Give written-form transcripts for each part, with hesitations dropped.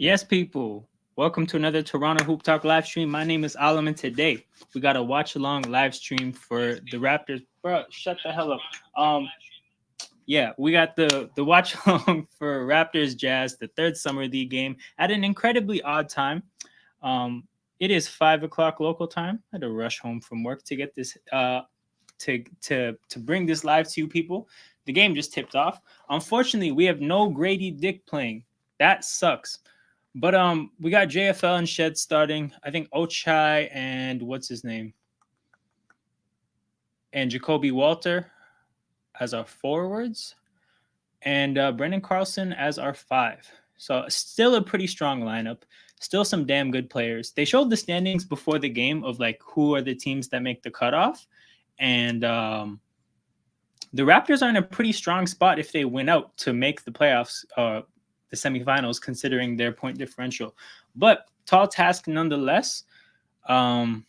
Yes, people. Welcome to another Toronto Hoop Talk live stream. My name is Alam, and today we got a watch along live stream for the Raptors. Bro, shut the hell up. Yeah, we got the watch along for Raptors Jazz, the third summer league game at an incredibly odd time. Um, it is 5 o'clock local time. I had to rush home from work to get this to bring this live to you people. The game just tipped off. Unfortunately, we have no Grady Dick playing. That sucks. But we got JFL and Shed starting. I think Ochai and what's his name? And Jacoby Walter as our forwards. And Brendan Carlson as our five. So still a pretty strong lineup. Still some damn good players. They showed the standings before the game of like who are the teams that make the cutoff. And the Raptors are in a pretty strong spot if they win out to make the playoffs, the semifinals, considering their point differential. But tall task nonetheless. And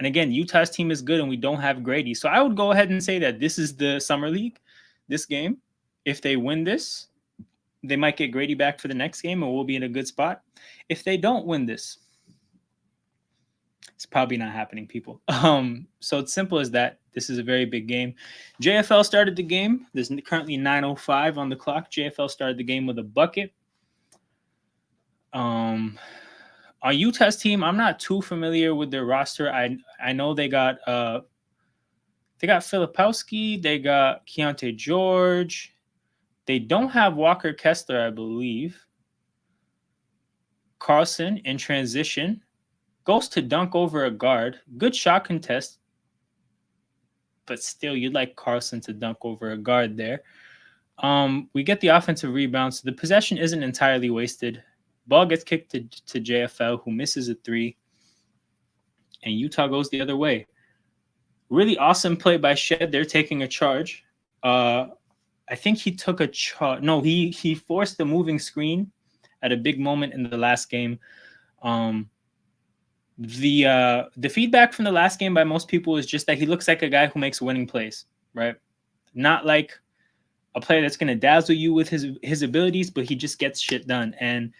again, Utah's team is good and we don't have Grady. So I would go ahead and say that this is the Summer League, this game. If they win this, they might get Grady back for the next game and we'll be in a good spot. If they don't win this, it's probably not happening, people. So it's simple as that. This is a very big game. JFL started the game. There's currently 9:05 on the clock. JFL started the game with a bucket. On Utah's team, I'm not too familiar with their roster. I know they got Filipowski, they got Keontae George. They don't have Walker Kessler, I believe. Carlson in transition goes to dunk over a guard. Good shot contest, but still, you'd like Carlson to dunk over a guard there. We get the offensive rebound, so the possession isn't entirely wasted. Ball gets kicked to JFL, who misses a three, and Utah goes the other way. Really awesome play by Shed. They're taking a charge. I think he took a charge. No, he forced a moving screen at a big moment in the last game. The feedback from the last game by most people is just that he looks like a guy who makes winning plays, right? Not like a player that's going to dazzle you with his abilities, but he just gets shit done. And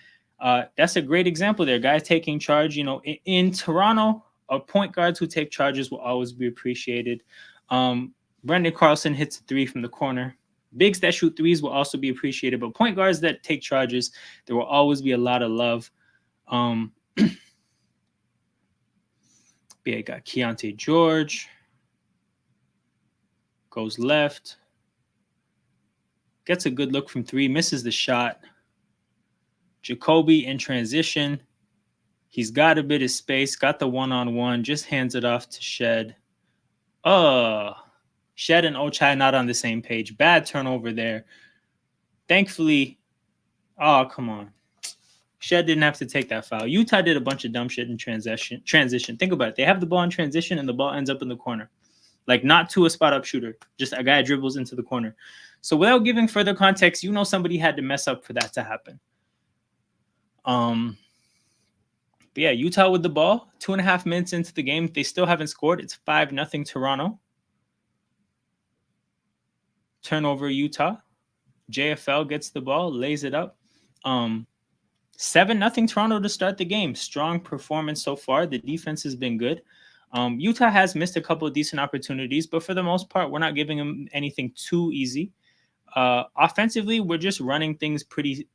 that's a great example there. Guys taking charge. You know, in Toronto, point guards who take charges will always be appreciated. Brendan Carlson hits a three from the corner. Bigs that shoot threes will also be appreciated, but point guards that take charges, there will always be a lot of love. Yeah, got Keontae George. Goes left. Gets a good look from three. Misses the shot. Jacoby in transition. He's got a bit of space. Got the one-on-one. Just hands it off to Shed. Shed and Ochai not on the same page. Bad turnover there. Thankfully, come on. Shed didn't have to take that foul. Utah did a bunch of dumb shit in transition. Think about it. They have the ball in transition and the ball ends up in the corner. Like not to a spot-up shooter. Just a guy dribbles into the corner. So without giving further context, you know somebody had to mess up for that to happen. But yeah, Utah with the ball. 2.5 minutes into the game. They still haven't scored. It's 5-0 Toronto. Turnover Utah. JFL gets the ball, lays it up. 7-0 Toronto to start the game. Strong performance so far. The defense has been good. Utah has missed a couple of decent opportunities, but for the most part, we're not giving them anything too easy. Offensively, we're just running things pretty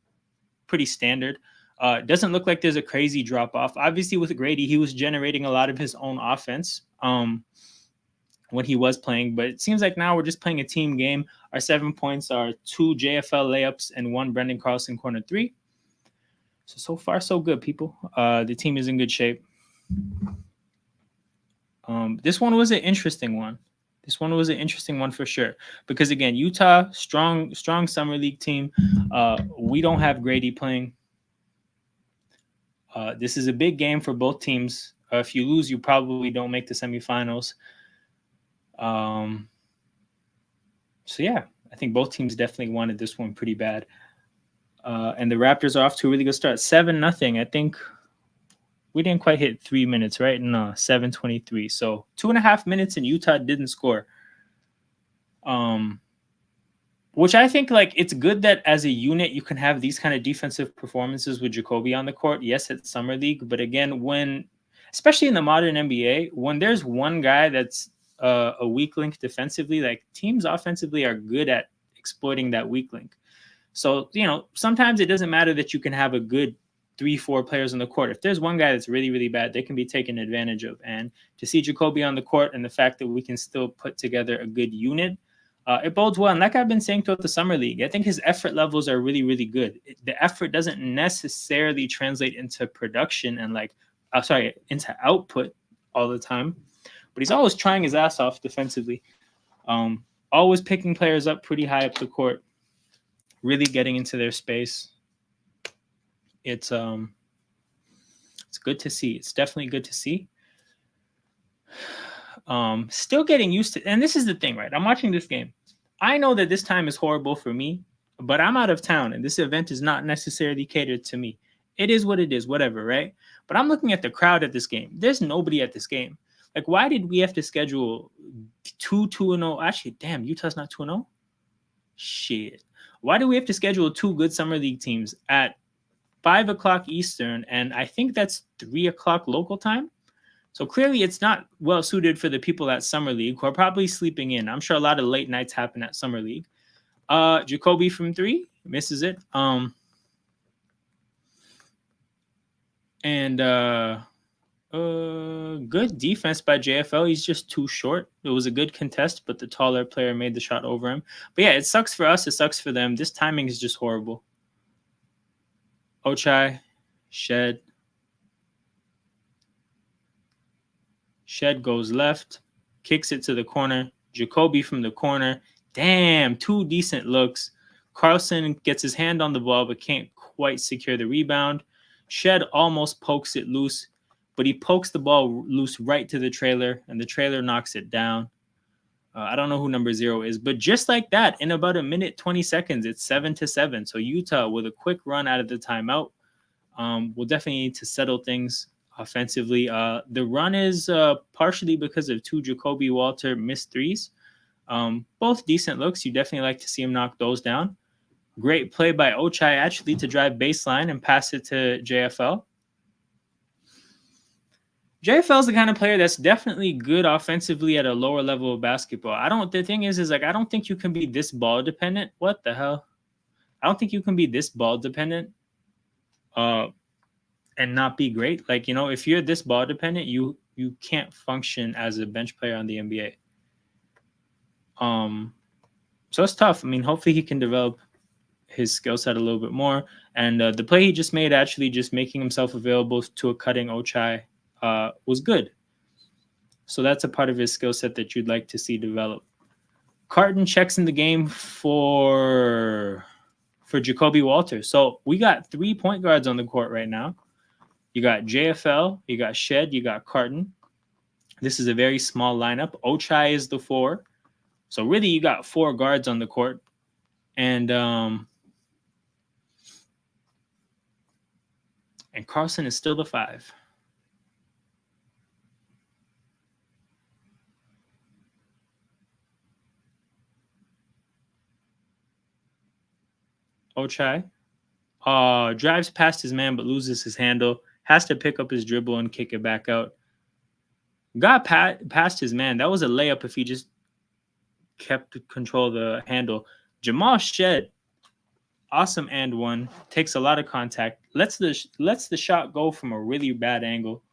standard. It doesn't look like there's a crazy drop-off. Obviously, with Grady, he was generating a lot of his own offense when he was playing, but it seems like now we're just playing a team game. Our 7 points are 2 JFL layups and 1 Brendan Carlson corner 3. So far, so good, people. The team is in good shape. This one was an interesting one. This one was an interesting one for sure. Because, again, Utah, strong summer league team. We don't have Grady playing. This is a big game for both teams. If you lose, you probably don't make the semifinals. So, yeah, I think both teams definitely wanted this one pretty bad. And the Raptors are off to a really good start. 7-0. I think we didn't quite hit 3 minutes, right? No, 7:23. So 2.5 minutes and Utah didn't score. which I think like it's good that as a unit you can have these kind of defensive performances with Jacoby on the court. Yes, it's summer league, but again, when especially in the modern NBA, when there's one guy that's a weak link defensively, like teams offensively are good at exploiting that weak link. So, sometimes it doesn't matter that you can have a good 3, 4 players on the court. If there's one guy that's really, really bad, they can be taken advantage of. And to see Jacoby on the court and the fact that we can still put together a good unit, it bodes well. And like I've been saying throughout the summer league, I think his effort levels are really, really good. The effort doesn't necessarily translate into production and into output all the time, but he's always trying his ass off defensively. Always picking players up pretty high up the court, really getting into their space. It's good to see. It's definitely good to see. Still getting used to, and this is the thing, right? I'm watching this game. I know that this time is horrible for me, but I'm out of town and this event is not necessarily catered to me. It is what it is, whatever, right? But I'm looking at the crowd at this game. There's nobody at this game. Like, why did we have to schedule 2-0? Actually, damn, Utah's not 2-0. Shit. Why do we have to schedule 2 good summer league teams at 5 o'clock Eastern, and I think that's 3 o'clock local time? So clearly it's not well suited for the people at Summer League who are probably sleeping in. I'm sure a lot of late nights happen at Summer League. Jacoby from 3 misses it. Good defense by JFL. He's just too short. It was a good contest, but the taller player made the shot over him. But yeah, it sucks for us. It sucks for them. This timing is just horrible. Ochai, Shed. Shed goes left, kicks it to the corner. Jacoby from the corner. Damn, 2 decent looks. Carlson gets his hand on the ball but can't quite secure the rebound. Shed almost pokes it loose, but he pokes the ball loose right to the trailer, and the trailer knocks it down. I don't know who number 0 is, but just like that, in about a minute, 20 seconds, it's 7-7. So Utah, with a quick run out of the timeout, will definitely need to settle things offensively. The run is partially because of 2 Jacoby Walter missed threes. Both decent looks. You definitely like to see him knock those down. Great play by Ochai actually to drive baseline and pass it to JFL. JFL is the kind of player that's definitely good offensively at a lower level of basketball. The thing is like, I don't think you can be this ball dependent. What the hell? I don't think you can be this ball dependent and not be great. Like, if you're this ball dependent, you can't function as a bench player on the NBA. So it's tough. I mean, hopefully he can develop his skill set a little bit more. And the play he just made, actually just making himself available to a cutting Ochai, was good. So that's a part of his skill set that you'd like to see develop. Carton checks in the game for Jacoby Walter. So we got 3 point guards on the court right now. You got JFL, you got Shed, you got Carton. This is a very small lineup. Ochai is the 4. So really you got 4 guards on the court. And Carlson is still the 5. Ochai drives past his man but loses his handle. Has to pick up his dribble and kick it back out. Got past his man. That was a layup if he just kept control of the handle. Jamal Shed, awesome and 1. Takes a lot of contact. Lets the shot go from a really bad angle.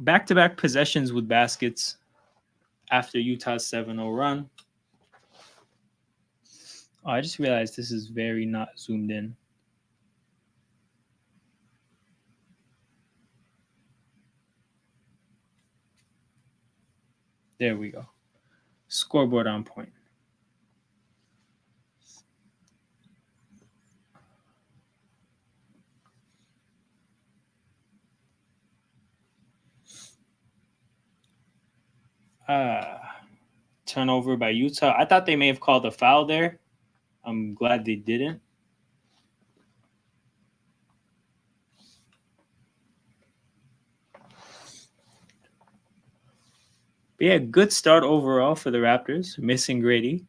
Back-to-back possessions with baskets after Utah's 7-0 run. Oh, I just realized this is very not zoomed in. There we go. Scoreboard on point. Turnover by Utah. I thought they may have called a foul there. I'm glad they didn't. But yeah, good start overall for the Raptors, missing Grady.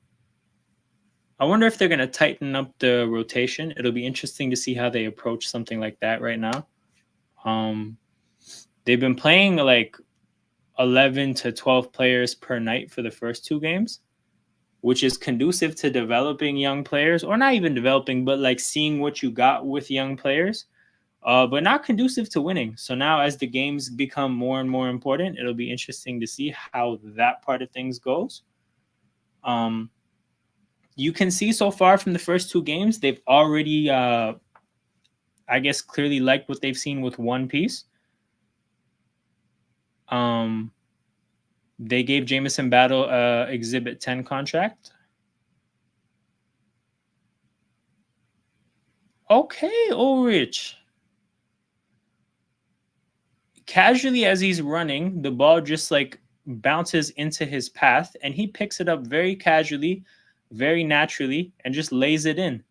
I wonder if they're going to tighten up the rotation. It'll be interesting to see how they approach something like that right now. Um, they've been playing like 11 to 12 players per night for the first 2 games, which is conducive to developing young players, or not even developing, but like seeing what you got with young players, but not conducive to winning. So now, as the games become more and more important, it'll be interesting to see how that part of things goes. You can see so far from the first 2 games, they've already, I guess, clearly liked what they've seen with one piece. They gave Jamison Battle Exhibit 10 contract. Okay, Ulrich. Casually as he's running, the ball just like bounces into his path, and he picks it up very casually, very naturally, and just lays it in.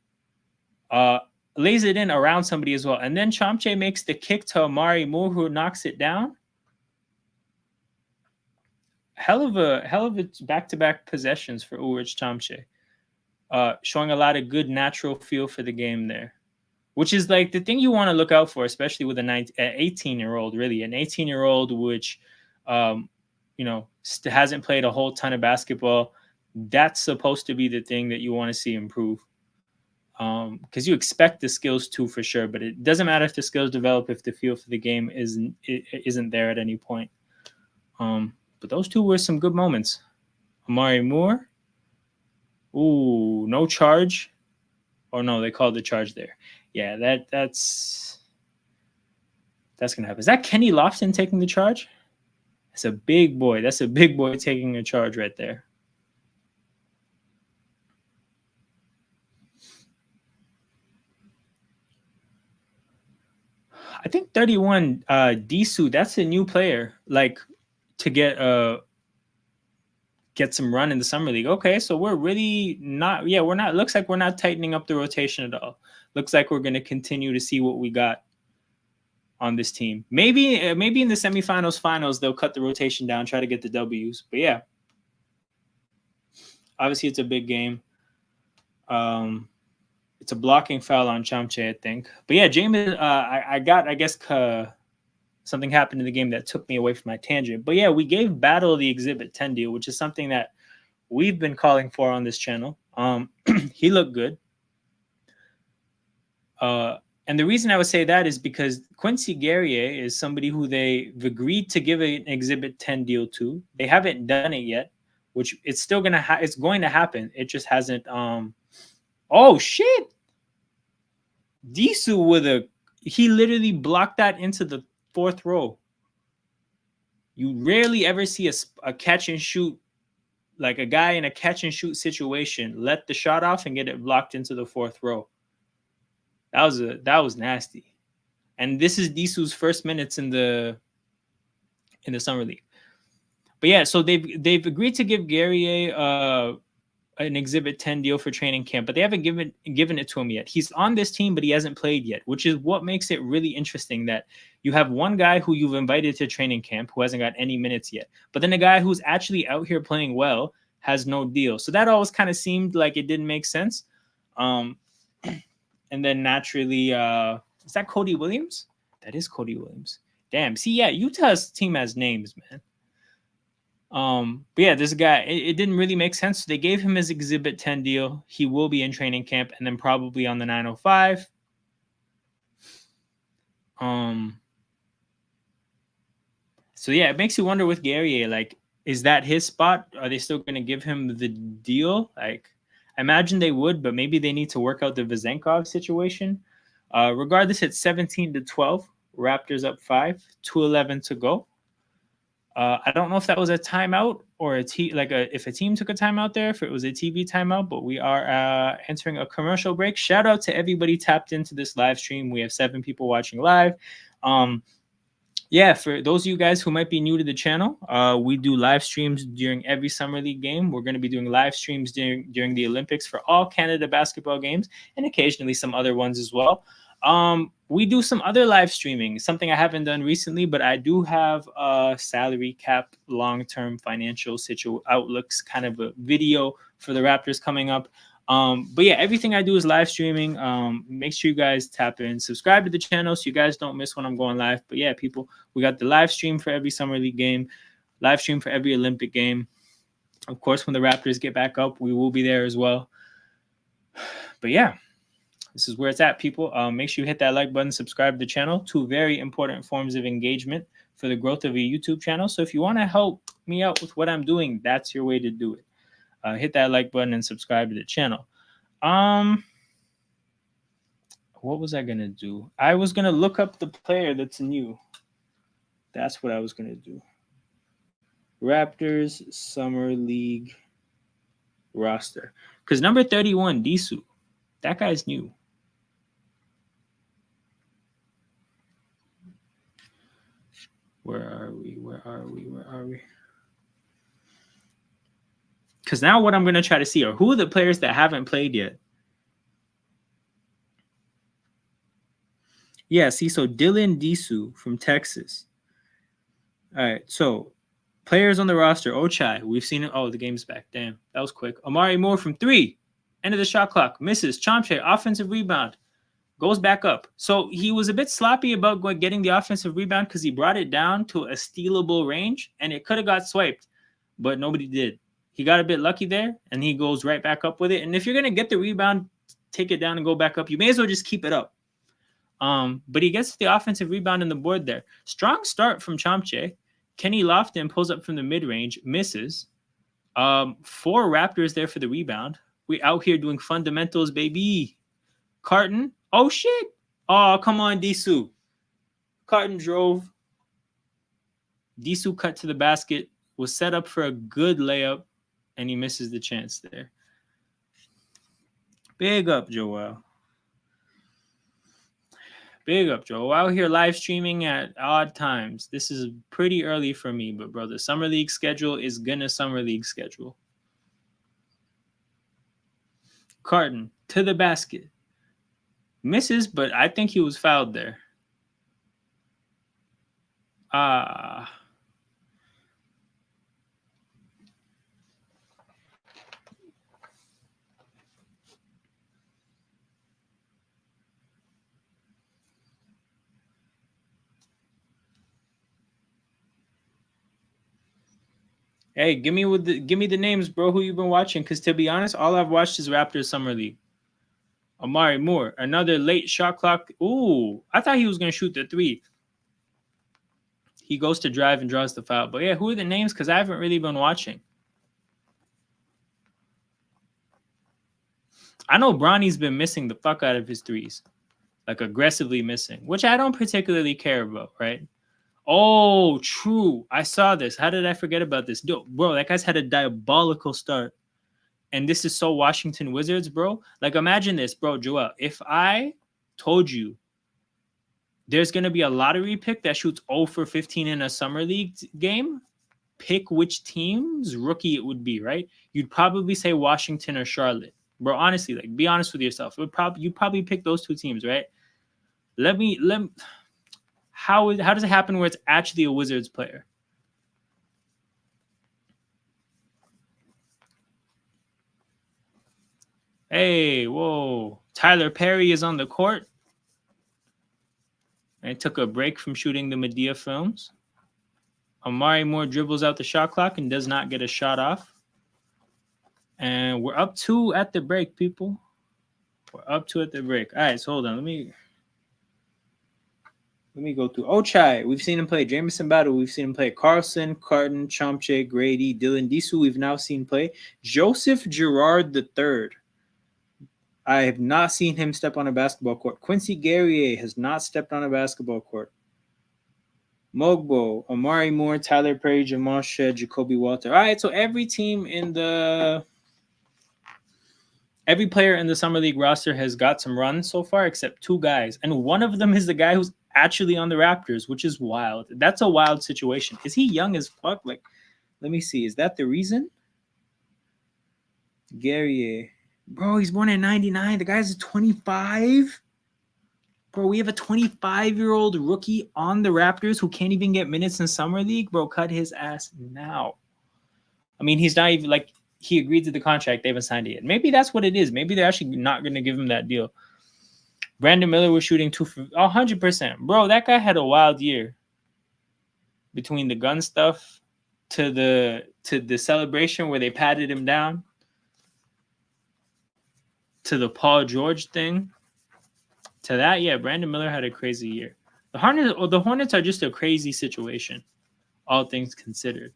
Lays it in around somebody as well. And then Chomche makes the kick to Amari Moore, who knocks it down. Hell of a back-to-back possessions for Ulrich Chomche. Showing a lot of good natural feel for the game there, which is like the thing you want to look out for, especially with an 18-year-old, really an 18-year-old, which, hasn't played a whole ton of basketball. That's supposed to be the thing that you want to see improve. Because you expect the skills to, for sure, but it doesn't matter if the skills develop if the feel for the game isn't there at any point. But those two were some good moments. Amari Moore. Ooh, no charge. Or no, they called the charge there. Yeah, that's gonna happen. Is that Kenny Lofton taking the charge? That's a big boy. That's a big boy taking a charge right there. I think 31 Disu, that's a new player, like to get some run in the summer league. Okay, so we're really not, we're not, looks like we're not tightening up the rotation at all. Looks like we're going to continue to see what we got on this team. Maybe in the semifinals, finals, they'll cut the rotation down, try to get the W's. But yeah, obviously it's a big game. It's a blocking foul on Chomche, I think. But yeah, James, I guess something happened in the game that took me away from my tangent. But yeah, we gave Battle the Exhibit 10 deal, which is something that we've been calling for on this channel. He looked good. And the reason I would say that is because Quincy Guerrier is somebody who they've agreed to give an Exhibit 10 deal to. They haven't done it yet, which it's still it's going to happen. It just hasn't. Oh shit! Disu he literally blocked that into the 4th row. You rarely ever see a catch and shoot, like a guy in a catch and shoot situation, let the shot off and get it blocked into the 4th row. That was nasty. And this is Disu's first minutes in the summer league. But yeah, so they've agreed to give Guerrier an Exhibit 10 deal for training camp, but they haven't given it to him yet. He's on this team, but he hasn't played yet, which is what makes it really interesting that you have one guy who you've invited to training camp who hasn't got any minutes yet, but then a guy who's actually out here playing well has no deal. So that always kind of seemed like it didn't make sense. And then naturally, is that Cody Williams? That is Cody Williams. Damn. See, yeah, Utah's team has names, man. But yeah, this guy, it didn't really make sense. So they gave him his Exhibit 10 deal. He will be in training camp and then probably on the 905. So yeah, it makes you wonder with Guerrier, like, is that his spot? Are they still going to give him the deal? Like, I imagine they would, but maybe they need to work out the Vezenkov situation. Regardless, it's 17-12. Raptors up 5, 2:11 to go. I don't know if that was a timeout or if a team took a timeout there, if it was a TV timeout, but we are entering a commercial break. Shout out to everybody tapped into this live stream. We have 7 people watching live. Yeah, for those of you guys who might be new to the channel, we do live streams during every Summer League game. We're going to be doing live streams during the Olympics for all Canada basketball games and occasionally some other ones as well. We do some other live streaming, something I haven't done recently, but I do have a salary cap, long-term financial outlooks kind of a video for the Raptors coming up. But yeah, everything I do is live streaming. Make sure you guys tap in, subscribe to the channel so you guys don't miss when I'm going live. But yeah, people, we got the live stream for every summer league game, live stream for every Olympic game. Of course, when the Raptors get back up, we will be there as well. But yeah, this is where it's at, people. Make sure you hit that like button, subscribe to the channel. Two very important forms of engagement for the growth of a YouTube channel. So if you want to help me out with what I'm doing, that's your way to do it. Hit that like button and subscribe to the channel. What was I gonna do? I was gonna look up the player that's new. That's what I was gonna do. Raptors Summer League roster. Because number 31, Disu, that guy's new. Where are we? Because now what I'm going to try to see are who are the players that haven't played yet. Yeah, see, so Dylan Disu from Texas. All right, so players on the roster. Ochai, we've seen it. Oh, the game's back. Damn, that was quick. Amari Moore from 3. End of the shot clock. Misses. Chomche, offensive rebound. Goes back up. So he was a bit sloppy about getting the offensive rebound because he brought it down to a stealable range, and it could have got swiped, but nobody did. He got a bit lucky there, and he goes right back up with it. And if you're going to get the rebound, take it down and go back up, you may as well just keep it up. But he gets the offensive rebound on the board there. Strong start from Chomche. Kenny Lofton pulls up from the mid-range, misses. 4 Raptors there for the rebound. We out here doing fundamentals, baby. Carton. Oh, shit. Oh, come on, Disu. Carton drove. Disu cut to the basket, was set up for a good layup, and he misses the chance there. Big up, Joel. Big up, Joel. Out here live streaming at odd times. This is pretty early for me, but bro, the summer league schedule is gonna summer league schedule. Carton to the basket. Misses, but I think he was fouled there. Hey, give me the names, bro. Who you been watching? Because to be honest, all I've watched is Raptors Summer League. Amari Moore, another late shot clock. Ooh, I thought he was gonna shoot the 3. He goes to drive and draws the foul. But yeah, who are the names? Because I haven't really been watching. I know Bronny's been missing the fuck out of his 3s, like aggressively missing, which I don't particularly care about, right? Oh, true. I saw this. How did I forget about this? Bro, that guy's had a diabolical start. And this is so Washington Wizards, bro. Like, imagine this, bro, Joel. If I told you there's going to be a lottery pick that shoots 0 for 15 in a summer league game, pick which team's rookie it would be, right? You'd probably say Washington or Charlotte. Bro, honestly, like, be honest with yourself. You'd probably pick those 2 teams, right? How does it happen where it's actually a Wizards player? Hey, whoa. Tyler Perry is on the court. And took a break from shooting the Medea films. Amari Moore dribbles out the shot clock and does not get a shot off. And we're up 2 at the break, people. We're up 2 at the break. All right, so hold on. Let me go through. Ochai, we've seen him play. Jameson Battle, we've seen him play. Carlson, Carton, Chomche, Grady, Dylan Disu, we've now seen play. Joseph Girard III. I have not seen him step on a basketball court. Quincy Guerrier has not stepped on a basketball court. Mogbo, Amari Moore, Tyler Perry, Jamal Shed, Jacoby Walter. All right, so every player in the Summer League roster has got some runs so far, except 2 guys. And one of them is the guy who's actually on the Raptors, which is wild. That's a wild situation. Is he young as fuck? Like, let me see. Is that the reason? Guerrier. Bro, he's born in 99. The guy's 25. Bro, we have a 25-year-old rookie on the Raptors who can't even get minutes in Summer League. Bro, cut his ass now. I mean, he's not even like he agreed to the contract. They haven't signed it yet. Maybe that's what it is. Maybe they're actually not going to give him that deal. Brandon Miller was shooting 100%. Bro, that guy had a wild year. Between the gun stuff to the celebration where they patted him down to the Paul George thing to that, yeah, Brandon Miller had a crazy year. The Hornets are just a crazy situation, all things considered.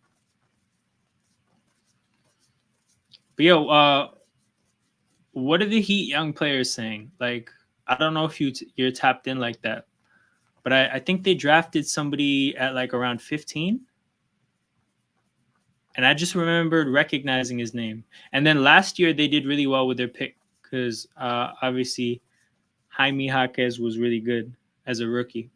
But yo, what are the Heat young players saying? Like, I don't know if you're tapped in like that, but I think they drafted somebody at like around 15. And I just remembered recognizing his name. And then last year they did really well with their pick because obviously Jaime Jaquez was really good as a rookie.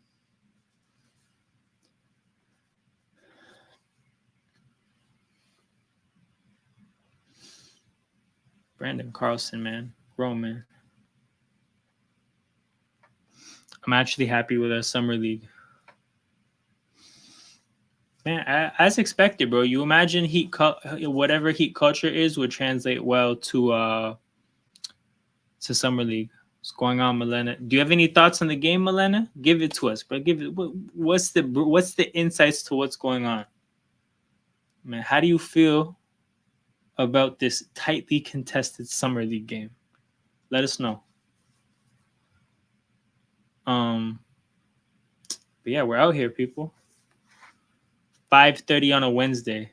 Brandon Carlson, man. Roman. I'm actually happy with our summer league. Man, as expected, bro. You imagine whatever Heat culture is would translate well to summer league. What's going on, Milena? Do you have any thoughts on the game, Milena? Give it to us, bro. Give it. What's the insights to what's going on, man? How do you feel about this tightly contested summer league game? Let us know. But yeah, we're out here, people. 5:30 on a Wednesday.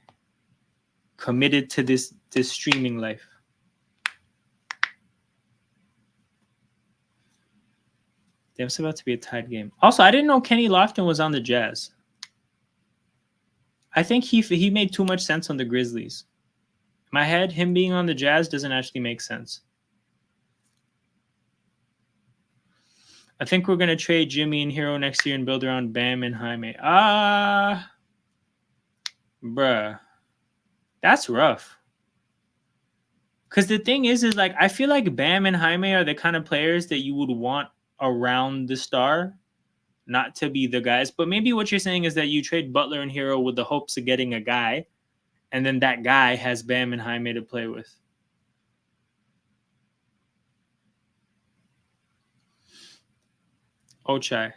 Committed to this streaming life. Damn, it's about to be a tied game. Also, I didn't know Kenny Lofton was on the Jazz. I think he made too much sense on the Grizzlies. In my head, him being on the Jazz doesn't actually make sense. I think we're gonna trade Jimmy and Hero next year and build around Bam and Jaime. Bruh, that's rough. Because the thing is like I feel like Bam and Jaime are the kind of players that you would want around the star, not to be the guys. But maybe what you're saying is that you trade Butler and Hero with the hopes of getting a guy, and then that guy has Bam and Jaime to play with. Ochai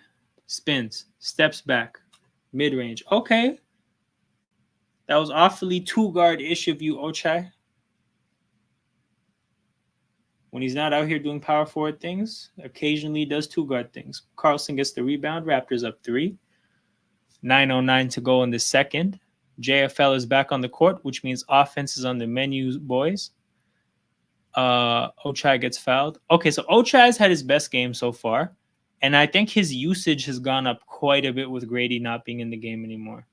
spins, steps back, mid range. Okay, that was awfully two guard ish of you, Ochai. When he's not out here doing power forward things, occasionally does two guard things. Carlson gets the rebound. Raptors up 3. 9:09 to go in the second. JFL is back on the court, which means offense is on the menu, boys. Ochai gets fouled. Okay, so Ochai's had his best game so far, and I think his usage has gone up quite a bit with Grady not being in the game anymore.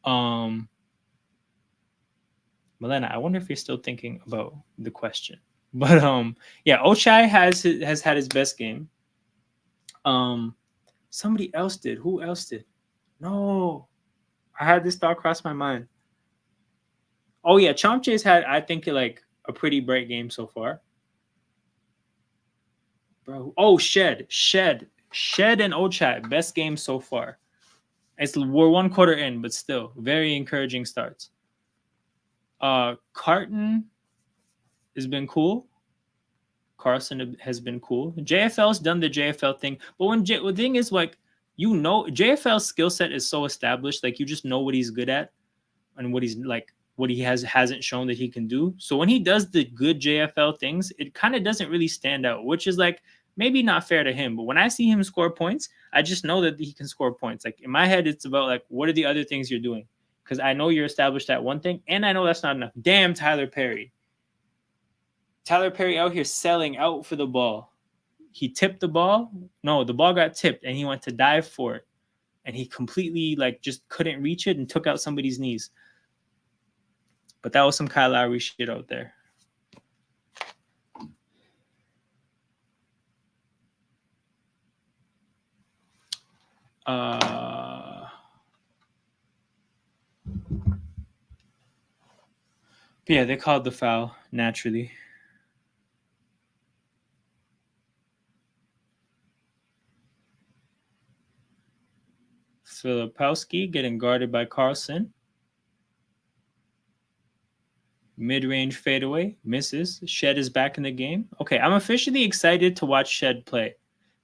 Milena, I wonder if you're still thinking about the question. But yeah, Ochai has had his best game. Somebody else did. Who else did? No, I had this thought cross my mind. Oh yeah, Chomche's had I think like a pretty bright game so far. Bro, oh Shed and Ochai best game so far. We're 1 quarter in, but still very encouraging starts. Carton has been cool. Carson has been cool. JFL's done the JFL thing, but the thing is like JFL's skill set is so established, like you just know what he's good at and what he's like what he hasn't shown that he can do. So when he does the good JFL things, it kind of doesn't really stand out, which is like maybe not fair to him. But when I see him score points, I just know that he can score points. Like in my head, it's about like what are the other things you're doing? Because I know you're established at one thing, and I know that's not enough. Damn, Tyler Perry. Tyler Perry out here selling out for the ball. He tipped the ball. No, the ball got tipped, and he went to dive for it, and he completely like just couldn't reach it and took out somebody's knees. But that was some Kyle Lowry shit out there. But yeah, they called the foul naturally. Filipowski getting guarded by Carlson. Mid-range fadeaway, misses. Shed is back in the game. Okay, I'm officially excited to watch Shed play.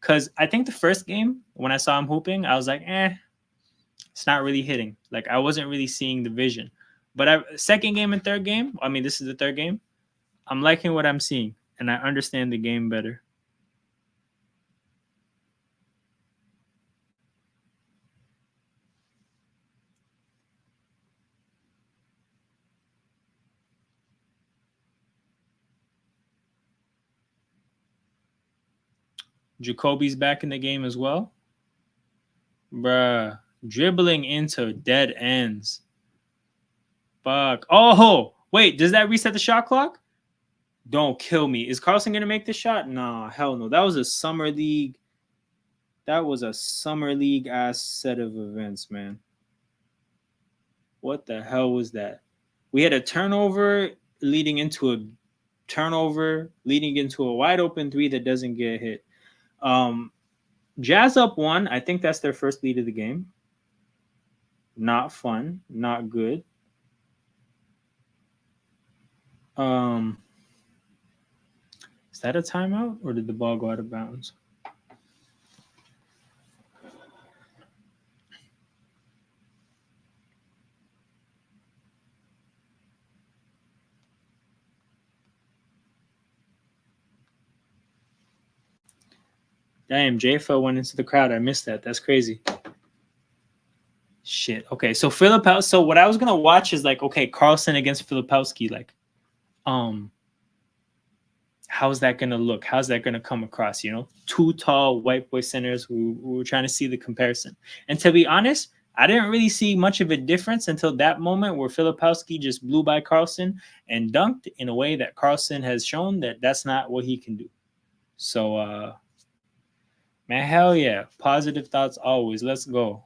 Because I think the first game, when I saw him hooping, I was like, it's not really hitting. Like, I wasn't really seeing the vision. But second game and third game, I mean, this is the third game, I'm liking what I'm seeing. And I understand the game better. Jacoby's back in the game as well. Bruh. Dribbling into dead ends. Fuck. Oh, wait. Does that reset the shot clock? Don't kill me. Is Carlson going to make the shot? Nah, hell no. That was a summer league. That was a summer league ass set of events, man. What the hell was that? We had a turnover leading into a turnover, leading into a wide open three that doesn't get hit. Jazz up one. I think that's their first lead of the game. Not fun. Not good. Is that a timeout or did the ball go out of bounds? Damn, JFL went into the crowd. I missed that. That's crazy. Shit. Okay, so Filipowski. So what I was gonna watch is like, okay, Carlson against Filipowski. Like, how's that gonna look? How's that gonna come across? You know, two tall white boy centers. We were trying to see the comparison. And to be honest, I didn't really see much of a difference until that moment where Filipowski just blew by Carlson and dunked in a way that Carlson has shown that that's not what he can do. So, man, hell yeah. Positive thoughts always. Let's go.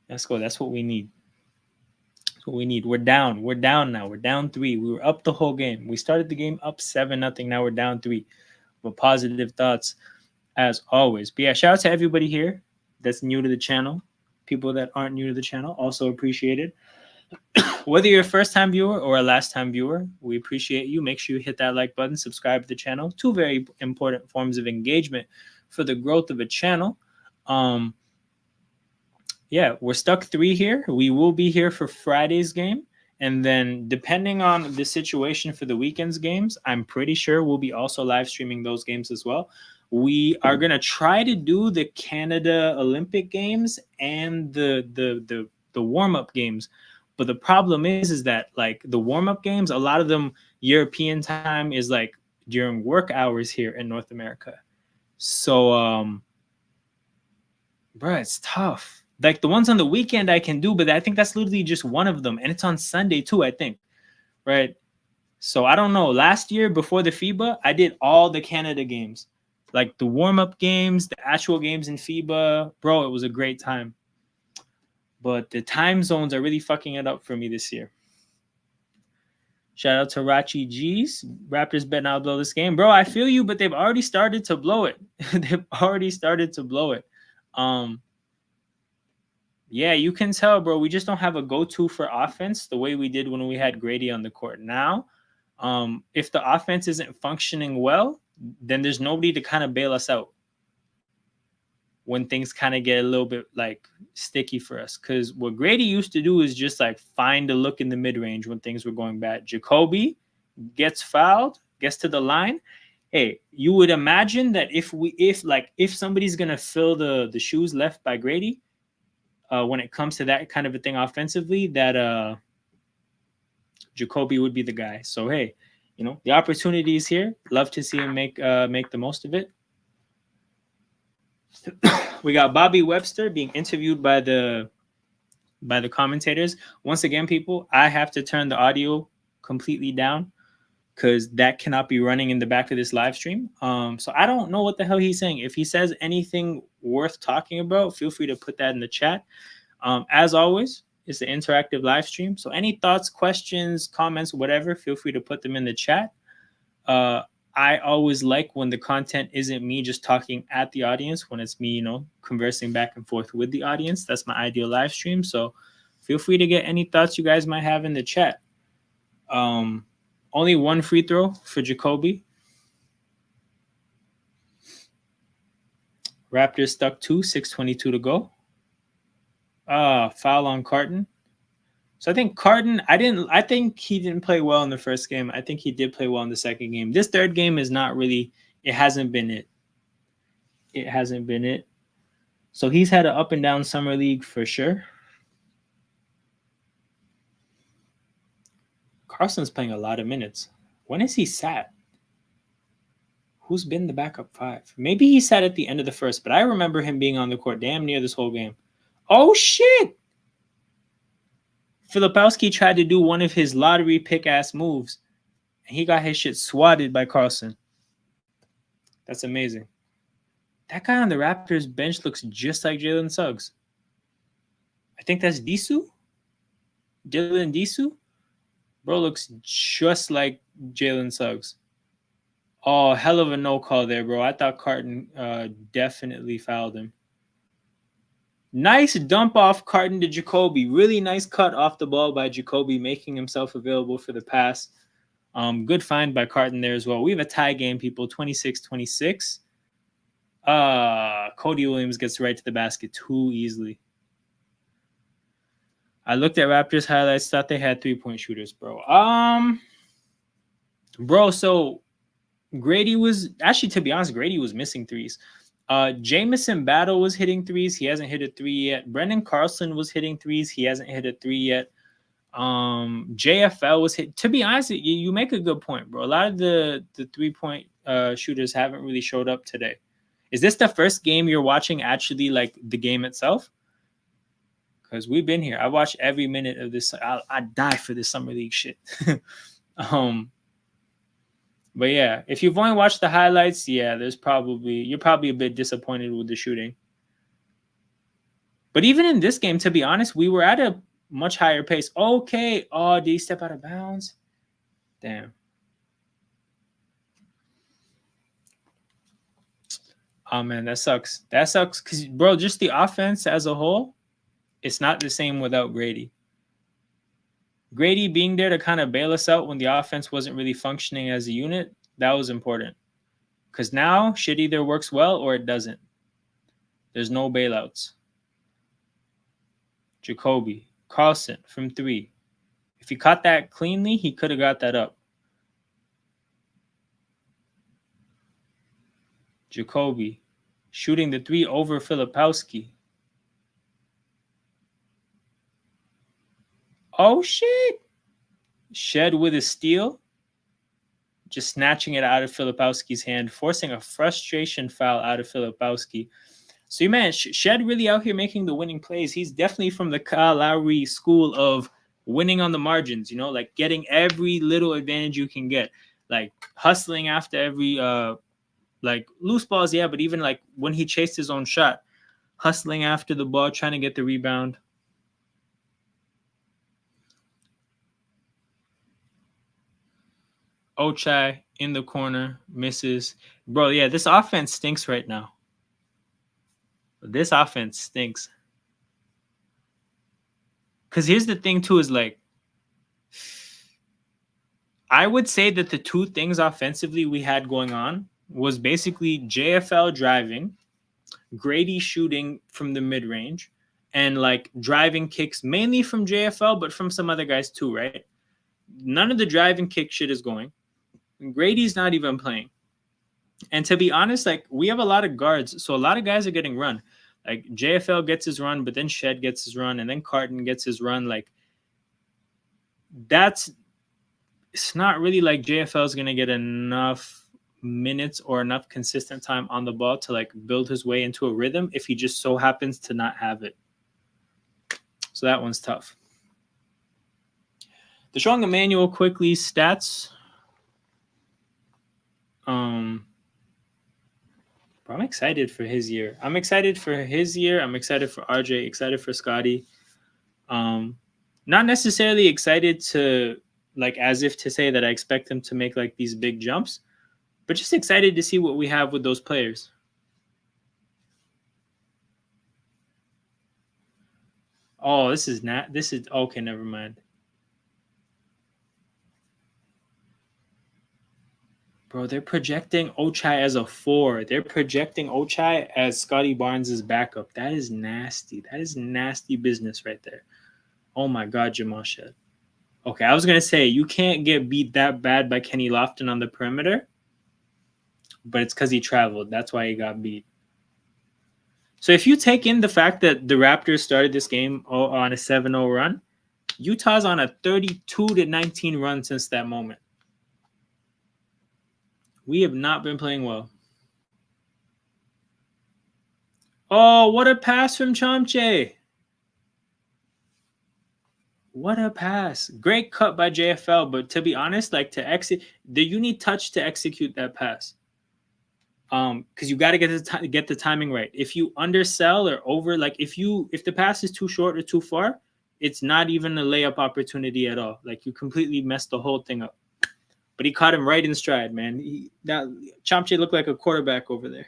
Let's go. That's what we need. That's what we need. We're down. We're down now. We're down 3. We were up the whole game. We started the game up 7-0. Now we're down 3. But positive thoughts as always. But yeah, shout out to everybody here that's new to the channel. People that aren't new to the channel, also appreciated. Whether you're a first-time viewer or a last-time viewer, we appreciate you. Make sure you hit that like button, subscribe to the channel. 2 very important forms of engagement for the growth of a channel. Yeah, we're stuck 3 here. We will be here for Friday's game. And then depending on the situation for the weekend's games, I'm pretty sure we'll be also live streaming those games as well. We are going to try to do the Canada Olympic Games and the warm-up games. But the problem is that like the warm-up games, a lot of them European time is like during work hours here in North America. So, bro, it's tough. Like the ones on the weekend I can do, but I think that's literally just one of them. And it's on Sunday too, I think. Right? So I don't know. Last year before the FIBA, I did all the Canada games. Like the warm-up games, the actual games in FIBA. Bro, it was a great time. But the time zones are really fucking it up for me this year. Shout out to Rachi G's. Raptors better not blow this game. Bro, I feel you, but they've already started to blow it. They've already started to blow it. Yeah, you can tell, bro. We just don't have a go-to for offense the way we did when we had Grady on the court. Now, if the offense isn't functioning well, then there's nobody to kind of bail us out when things kind of get a little bit like sticky for us. Because what Grady used to do is just like find a look in the mid-range when things were going bad. Jacoby gets fouled, gets to the line. Hey, you would imagine that if somebody's gonna fill the shoes left by Grady, when it comes to that kind of a thing offensively, that Jacoby would be the guy. So hey, you know, the opportunity is here. Love to see him make the most of it. We got Bobby Webster being interviewed by the commentators. Once again, people, I have to turn the audio completely down because that cannot be running in the back of this live stream. So I don't know what the hell he's saying. If he says anything worth talking about, feel free to put that in the chat. As always, it's an interactive live stream. So any thoughts, questions, comments, whatever, feel free to put them in the chat. I always like when the content isn't me just talking at the audience, when it's me, conversing back and forth with the audience. That's my ideal live stream. So feel free to get any thoughts you guys might have in the chat. Only one free throw for Jacoby. Raptors stuck 6:22 to go. Foul on Carton. So I think Carton, I think he didn't play well in the first game. I think he did play well in the second game. This third game is not really, it hasn't been it. It hasn't been it. So he's had an up and down summer league for sure. Carson's playing a lot of minutes. When is he sat? Who's been the backup 5? Maybe he sat at the end of the first, but I remember him being on the court damn near this whole game. Oh, shit! Filipowski tried to do one of his lottery pick-ass moves, and he got his shit swatted by Carlson. That's amazing. That guy on the Raptors bench looks just like Jalen Suggs. I think that's Disu? Dylan Disu? Bro looks just like Jalen Suggs. Oh, hell of a no call there, bro. I thought Carton definitely fouled him. Nice dump off Carton to Jacoby. Really nice cut off the ball by Jacoby, making himself available for the pass. Good find by Carton there as well. We have a tie game, people. 26-26. Cody Williams gets right to the basket too easily. I looked at Raptors highlights, thought they had 3-point shooters, bro. So Grady was actually, to be honest, Grady was missing threes. Jamison Battle was hitting threes. He hasn't hit a 3 yet. Brendan Carlson was hitting threes. He hasn't hit a 3 yet. JFL was hit. To be honest, you make a good point, bro. A lot of the 3-point shooters haven't really showed up today. Is this the first game you're watching actually, like the game itself? Because we've been here. I watched every minute of this. I die for this summer league shit. But yeah, if you've only watched the highlights, yeah, you're probably a bit disappointed with the shooting. But even in this game, to be honest, we were at a much higher pace. Okay. Oh, did he step out of bounds? Damn. Oh man, that sucks. That sucks because, bro, just the offense as a whole, it's not the same without Grady. Grady being there to kind of bail us out when the offense wasn't really functioning as a unit, that was important. Because now shit either works well or it doesn't. There's no bailouts. Jacoby, Carlson from 3. If he caught that cleanly, he could have got that up. Jacoby shooting the 3 over Filipowski. Oh, shit. Shed with a steal. Just snatching it out of Filipowski's hand, forcing a frustration foul out of Filipowski. So, man, Shed really out here making the winning plays. He's definitely from the Kyle Lowry school of winning on the margins, like getting every little advantage you can get. Like hustling after every, like loose balls, yeah, but even like when he chased his own shot, hustling after the ball, trying to get the rebound. Ochai in the corner, misses. Bro, yeah, this offense stinks right now. This offense stinks. Because here's the thing, too, is like, I would say that the two things offensively we had going on was basically JFL driving, Grady shooting from the mid-range, and like driving kicks mainly from JFL, but from some other guys too, right? None of the driving kick shit is going. Grady's not even playing. And to be honest, like we have a lot of guards, so a lot of guys are getting run. Like JFL gets his run, but then Shed gets his run, and then Carton gets his run. Like it's not really like JFL is gonna get enough minutes or enough consistent time on the ball to like build his way into a rhythm if he just so happens to not have it. So that one's tough. Deshaun Emmanuel quickly stats. I'm excited for his year. I'm excited for RJ, excited for Scotty. Not necessarily excited to like as if to say that I expect him to make like these big jumps, But just excited to see what we have with those players. Oh, this is not. This is okay. Never mind, bro. They're projecting Ochai as a 4. They're projecting Ochai as Scotty Barnes' backup. That is nasty. That is nasty business right there. Oh my God, Jamal Shed. Okay, I was gonna say you can't get beat that bad by Kenny Lofton on the perimeter, but it's because he traveled. That's why he got beat. So if you take in the fact that the Raptors started this game on a 7-0 run, Utah's on a 32-19 run since that moment. We have not been playing well. Oh, what a pass from Chomche. What a pass. Great cut by JFL, but to be honest, like to exit, you need touch to execute that pass. Because you got to get the timing right. If you undersell or over, like if the pass is too short or too far, it's not even a layup opportunity at all. Like you completely messed the whole thing up. But he caught him right in stride, man. Chomche looked like a quarterback over there.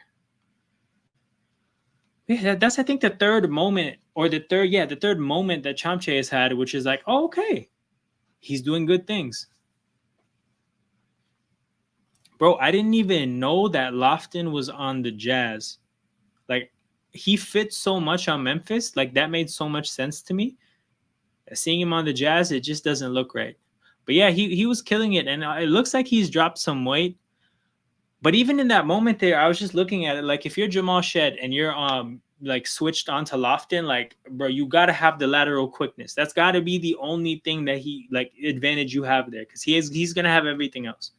Yeah, that's I think the third moment the third moment that Chomche has had, which is like, oh, okay, he's doing good things. Bro, I didn't even know that Lofton was on the Jazz. Like, he fits so much on Memphis. Like, that made so much sense to me. Seeing him on the Jazz, it just doesn't look right. But yeah, he was killing it, and it looks like he's dropped some weight. But even in that moment there, I was just looking at it like if you're Jamal Shed and you're like switched onto Lofton, like bro, you gotta have the lateral quickness. That's gotta be the only thing that he like advantage you have there because he's gonna have everything else.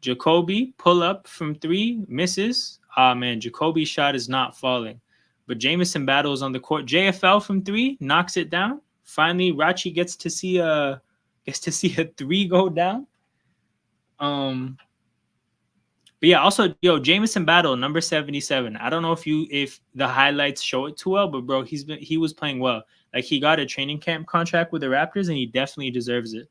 Jacoby pull up from 3 misses. Ah man, Jacoby's shot is not falling. But Jamison battles on the court. JFL from 3 knocks it down. Finally, Rachi gets to see a 3 go down. But yeah, also Jamison Battle number 77. I don't know if the highlights show it too well, but bro, he was playing well. Like he got a training camp contract with the Raptors, and he definitely deserves it.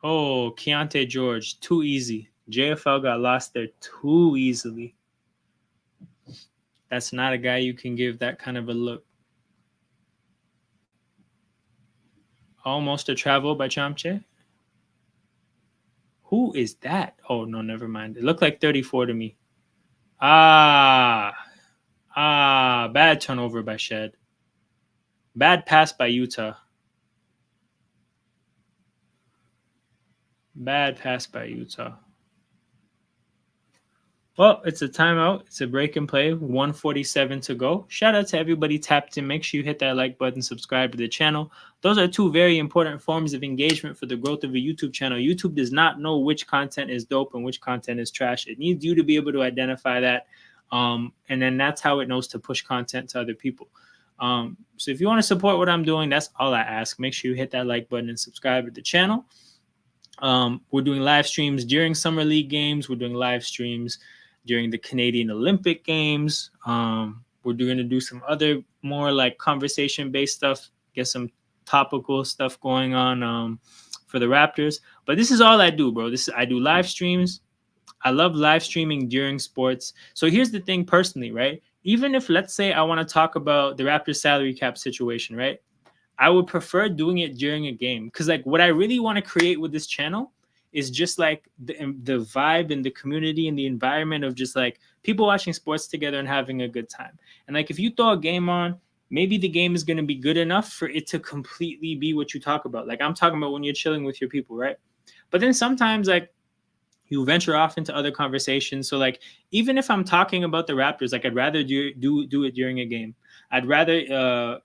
Oh, Keontae George, too easy. JFL got lost there too easily. That's not a guy you can give that kind of a look. Almost a travel by Chamche. Who is that? Oh no, never mind. It looked like 34 to me. Bad turnover by Shed. Bad pass by Utah. Bad pass by Utah. Well, it's a timeout. It's a break and play. 147 to go. Shout out to everybody tapped in. Make sure you hit that like button, subscribe to the channel. Those are 2 very important forms of engagement for the growth of a YouTube channel. YouTube does not know which content is dope and which content is trash. It needs you to be able to identify that. And then that's how it knows to push content to other people. So if you want to support what I'm doing, that's all I ask. Make sure you hit that like button and subscribe to the channel. We're doing live streams during Summer League games. We're doing live streams during the Canadian Olympic Games. We're going to do some other more like conversation-based stuff, get some topical stuff going on for the Raptors. But this is all I do, bro. I do live streams. I love live streaming during sports. So here's the thing personally, right? Even if, let's say, I want to talk about the Raptors salary cap situation, right? I would prefer doing it during a game because like what I really want to create with this channel is just like the vibe and the community and the environment of just like people watching sports together and having a good time. And like if you throw a game on, maybe the game is going to be good enough for it to completely be what you talk about. Like I'm talking about when you're chilling with your people, right? But then sometimes like you venture off into other conversations. So like even if I'm talking about the Raptors, like I'd rather do it during a game. I'd rather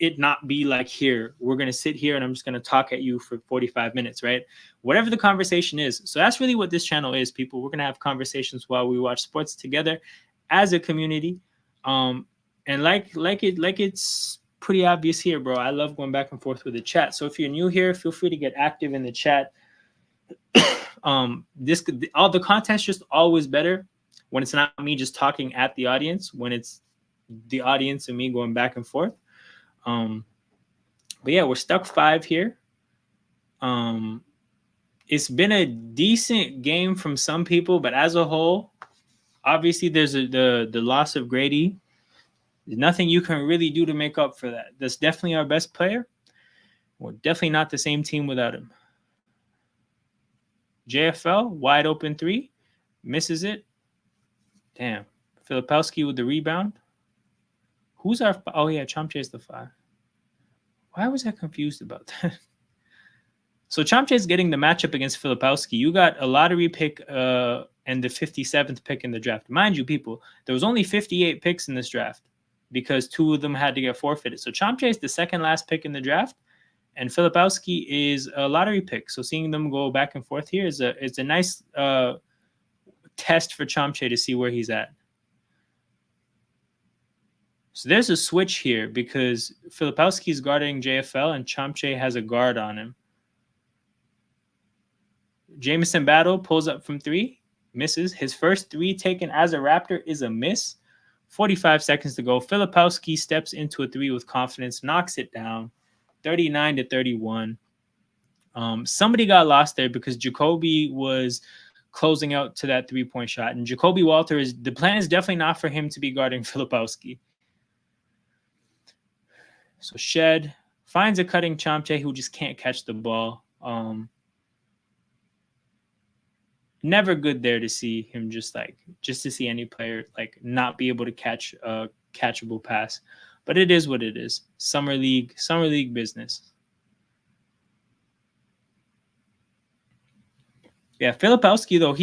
it not be like, here, we're going to sit here and I'm just going to talk at you for 45 minutes, right? Whatever the conversation is. So that's really what this channel is, people. We're going to have conversations while we watch sports together as a community. And it's pretty obvious here, bro. I love going back and forth with the chat. So if you're new here, feel free to get active in the chat. All the content's just always better when it's not me just talking at the audience, when it's the audience and me going back and forth. But yeah, we're stuck 5 here. It's been a decent game from some people, but as a whole, obviously there's the loss of Grady. There's nothing you can really do to make up for that. That's definitely our best player. We're definitely not the same team without him. JFL, wide open 3, misses it. Damn. Filipowski with the rebound. Who's our... Oh, yeah, Chomche is the 5. Why was I confused about that? So Chomche is getting the matchup against Filipowski. You got a lottery pick and the 57th pick in the draft. Mind you, people, there was only 58 picks in this draft because 2 of them had to get forfeited. So Chomche is the second last pick in the draft, and Filipowski is a lottery pick. So seeing them go back and forth here is a nice test for Chomche to see where he's at. So there's a switch here because Filipowski is guarding JFL and Chomche has a guard on him. Jamison Battle pulls up from 3, misses. His first 3 taken as a Raptor is a miss. 45 seconds to go. Filipowski steps into a 3 with confidence, knocks it down, 39-31. Somebody got lost there because Jacoby was closing out to that 3-point shot. And Jacoby Walter the plan is definitely not for him to be guarding Filipowski. So Shed finds a cutting Chomche who just can't catch the ball. Never good there to see him just to see any player not be able to catch a catchable pass. But it is what it is. Summer league business. Yeah, Filipowski though,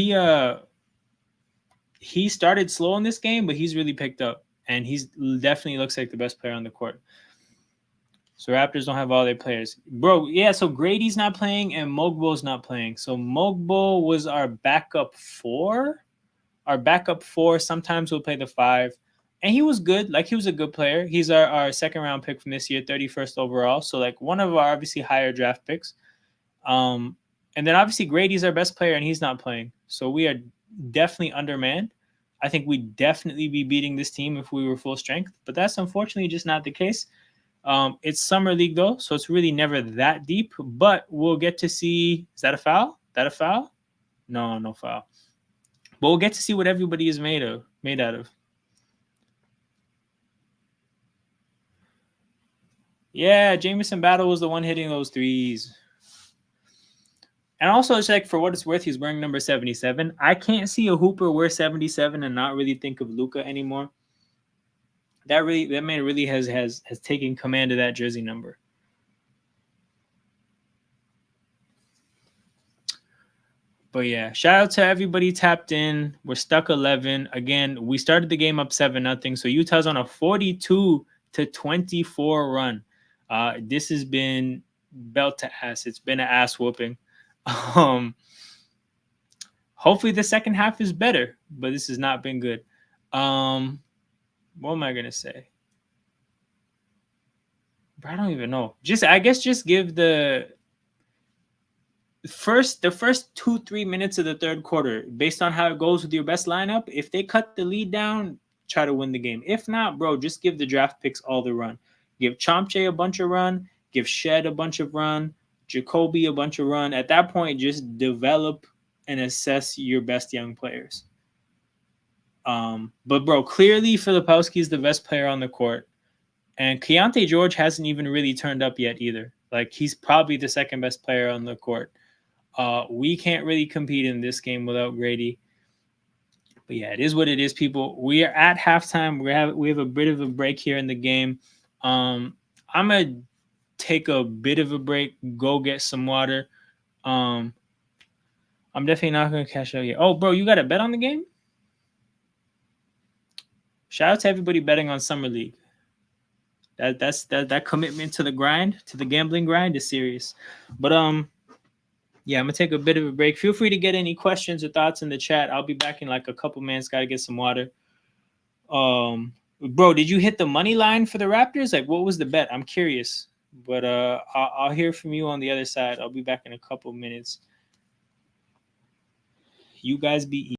he started slow in this game, but he's really picked up. And he's definitely looks like the best player on the court. So Raptors don't have all their players. Bro, yeah, so Grady's not playing and Mogbo's not playing. So Mogbo was our backup 4. Our backup 4 sometimes will play the 5. And he was good. He was a good player. He's our second round pick from this year, 31st overall. So one of our obviously higher draft picks. And then obviously Grady's our best player and he's not playing. So we are definitely undermanned. I think we'd definitely be beating this team if we were full strength. But that's unfortunately just not the case. It's summer league though, so it's really never that deep. But we'll get to see. Is that a foul? That a foul? No foul. But we'll get to see what everybody is made out of. Yeah, Jamison Battle was the one hitting those 3s. And also, it's for what it's worth, he's wearing number 77. I can't see a hooper wear 77 and not really think of Luka anymore. That man really has taken command of that jersey number. But yeah, shout out to everybody tapped in. We're stuck 11. Again, we started the game up 7-0. So Utah's on a 42-24 run. This has been belt to ass. It's been an ass whooping. Hopefully the second half is better, but this has not been good. What am I gonna say? I don't even know. I guess give the first 2-3 minutes of the third quarter, based on how it goes with your best lineup. If they cut the lead down, try to win the game. If not, bro, just give the draft picks all the run. Give Chomche a bunch of run. Give Shed a bunch of run. Jacoby a bunch of run. At that point, just develop and assess your best young players. But bro, clearly Filipowski is the best player on the court, and Keontae George hasn't even really turned up yet either. He's probably the second best player on the court. We can't really compete in this game without Grady. But yeah, it is what it is, people. We are at halftime. We have a bit of a break here in the game. I'm gonna take a bit of a break, go get some water. I'm definitely not gonna cash out yet. Oh, bro, you got a bet on the game? Shout out to everybody betting on Summer League. That commitment to the grind, to the gambling grind, is serious. But yeah, I'm gonna take a bit of a break. Feel free to get any questions or thoughts in the chat. I'll be back in like a couple minutes. Got to get some water. Bro, did you hit the money line for the Raptors? Like, what was the bet? I'm curious. But I'll hear from you on the other side. I'll be back in a couple minutes. You guys be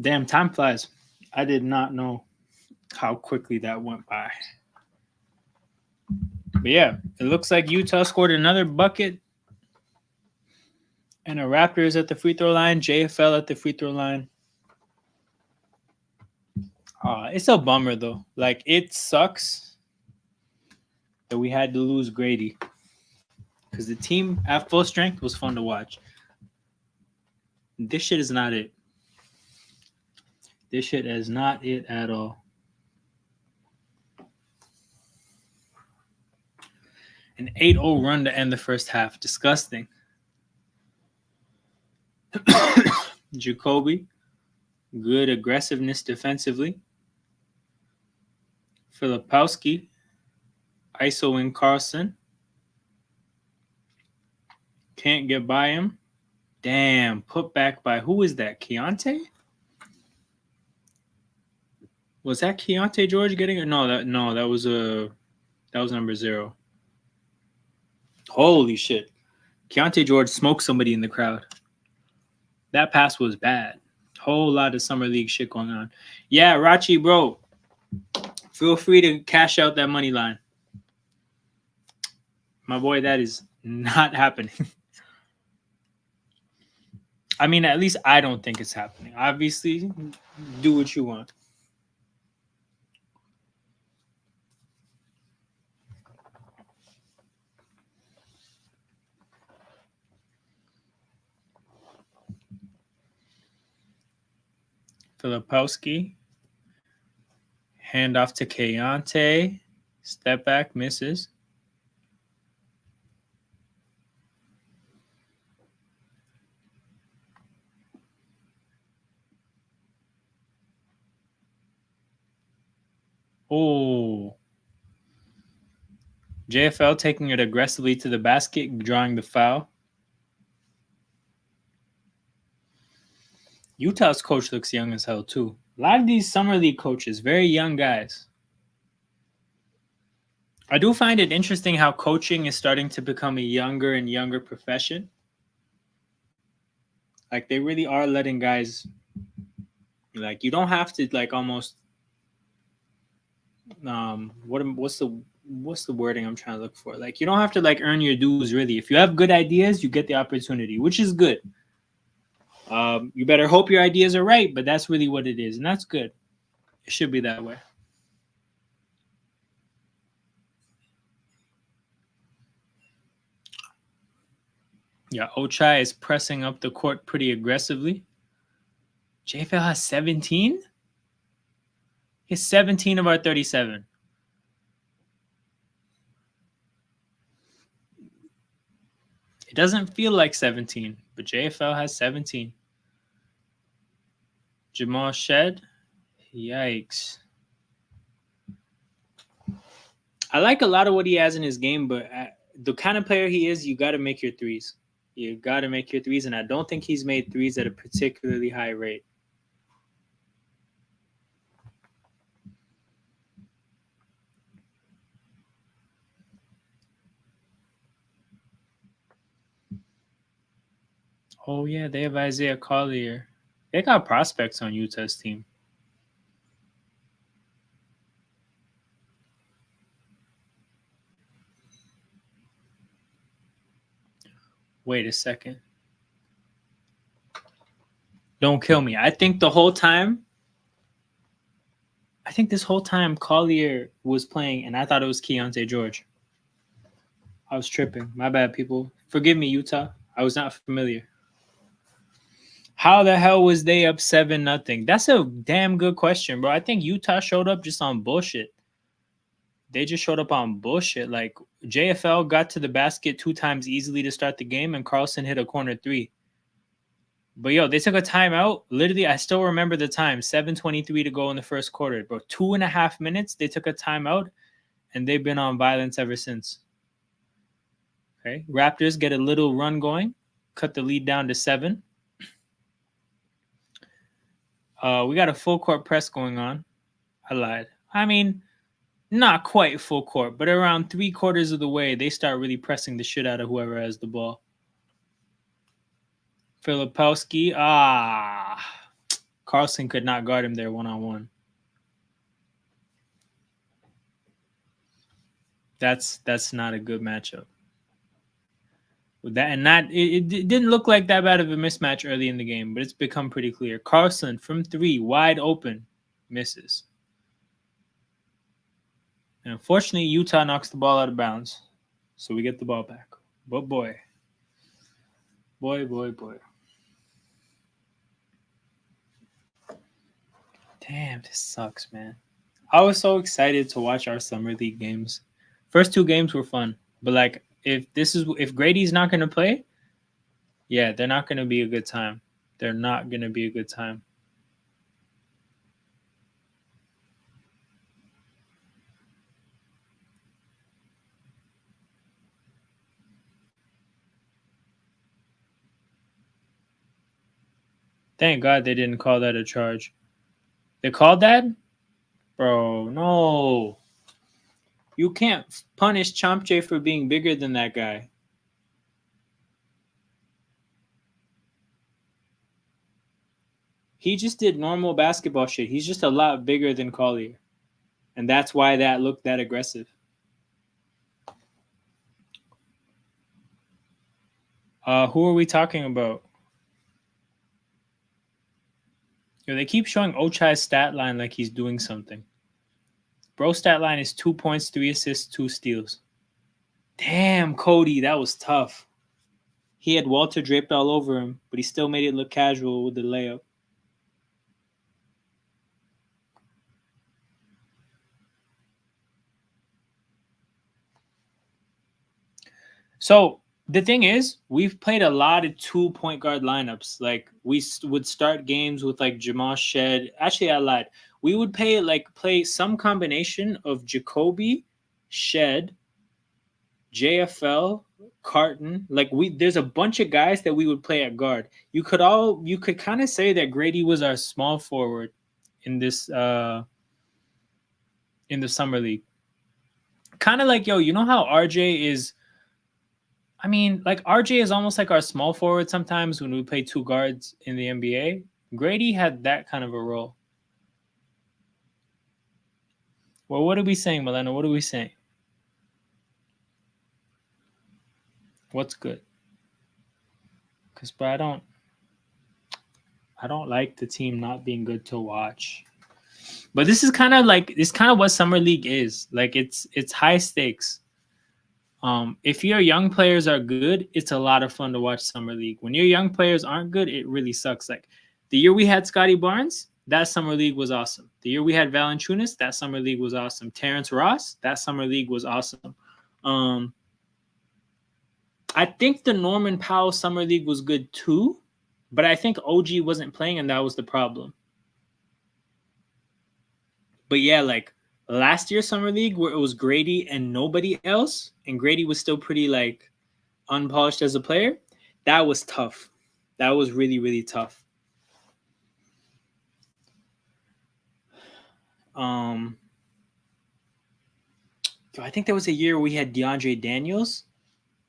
Damn, time flies. I did not know how quickly that went by. But yeah, it looks like Utah scored another bucket, and a Raptors at the free throw line, JFL at the free throw line. It's a bummer though. Like, it sucks that we had to lose Grady, because the team at full strength was fun to watch. This shit is not it. This shit is not it at all. An 8-0 run to end the first half. Disgusting. Jacoby, good aggressiveness defensively. Filipowski, ISO-ing Carlson. Can't get by him. Damn, put back by, who is that? Keontae? Was that Keontae George getting it? No, that was number 0. Holy shit. Keontae George smoked somebody in the crowd. That pass was bad. Whole lot of summer league shit going on. Yeah, Rachi, bro. Feel free to cash out that money line. My boy, that is not happening. I mean, at least I don't think it's happening. Obviously, do what you want. Filipowski. Hand off to Keontae. Step back, misses. Oh. JFL taking it aggressively to the basket, drawing the foul. Utah's coach looks young as hell, too. A lot of these summer league coaches, very young guys. I do find it interesting how coaching is starting to become a younger and younger profession. Like, they really are letting guys, like, you don't have to, like, almost what's the wording I'm trying to look for? Like, you don't have to, like, earn your dues, really. If you have good ideas, you get the opportunity, which is good. You better hope your ideas are right, but that's really what it is, and that's good. It should be that way. Yeah, Ochai is pressing up the court pretty aggressively. JFL has 17? He's 17 of our 37. It doesn't feel like 17, but JFL has 17. Jamal Shed? Yikes. I like a lot of what he has in his game, but the kind of player he is, you got to make your threes. You got to make your threes, and I don't think he's made threes at a particularly high rate. Oh, yeah, they have Isaiah Collier. They got prospects on Utah's team. Wait a second. Don't kill me. I think this whole time Collier was playing, and I thought it was Keontae George. I was tripping. My bad, people. Forgive me, Utah. I was not familiar. How the hell was they up 7-0? That's a damn good question, bro. I think Utah showed up just on bullshit. They just showed up on bullshit. Like, JFL got to the basket 2 times easily to start the game, and Carlson hit a corner 3. But yo, they took a timeout. Literally, I still remember the time. 7:23 to go in the first quarter, bro. 2.5 minutes. They took a timeout, and they've been on violence ever since. Okay, Raptors get a little run going, cut the lead down to 7. We got a full court press going on. I lied. I mean, not quite full court, but around 3/4 of the way, they start really pressing the shit out of whoever has the ball. Filipowski. Carlson could not guard him there one on one. That's not a good matchup. With that and that, it didn't look like that bad of a mismatch early in the game, but it's become pretty clear. Carlson from three, wide open, misses. And unfortunately, Utah knocks the ball out of bounds, so we get the ball back. But boy, boy. Damn, this sucks, man. I was so excited to watch our summer league games. First two games were fun, but like if Grady's not gonna play, yeah, they're not gonna be a good time. They're not gonna be a good time. Thank God they didn't call that a charge. They called that, bro. No, you can't punish Champche for being bigger than that guy. He just did normal basketball shit. He's just a lot bigger than Collier, and that's why that looked that aggressive. Who are we talking about? Yo, they keep showing Ochai's stat line like he's doing something. Bro, stat line is 2 points, 3 assists, 2 steals. Damn, Cody, that was tough. He had Walter draped all over him, but he still made it look casual with the layup. So the thing is, we've played a lot of 2 point guard lineups. Like would start games with like Jamal Shed. Actually, I lied. We would play some combination of Jacoby, Shed, JFL, Carton. Like there's a bunch of guys that we would play at guard. You could kind of say that Grady was our small forward in this in the summer league. Kind of like, yo, you know how RJ is. I mean, like RJ is almost like our small forward sometimes when we play two guards in the NBA. Grady had that kind of a role. Well, what are we saying, Milena? What are we saying? What's good? Because, but I don't like the team not being good to watch. But this is kind of what summer league is. Like it's high stakes. If your young players are good, it's a lot of fun to watch summer league. When your young players aren't good, it really sucks. Like the year we had Scotty Barnes, that summer league was awesome. The year we had Valanciunas, that summer league was awesome. Terrence Ross, that summer league was awesome. Um, I think the Norman Powell summer league was good too, but I think OG wasn't playing, and that was the problem. But yeah, like last year's summer league where it was Grady and nobody else, and Grady was still pretty like unpolished as a player, that was tough. That was really, really tough. Um, I think there was a year we had DeAndre Daniels.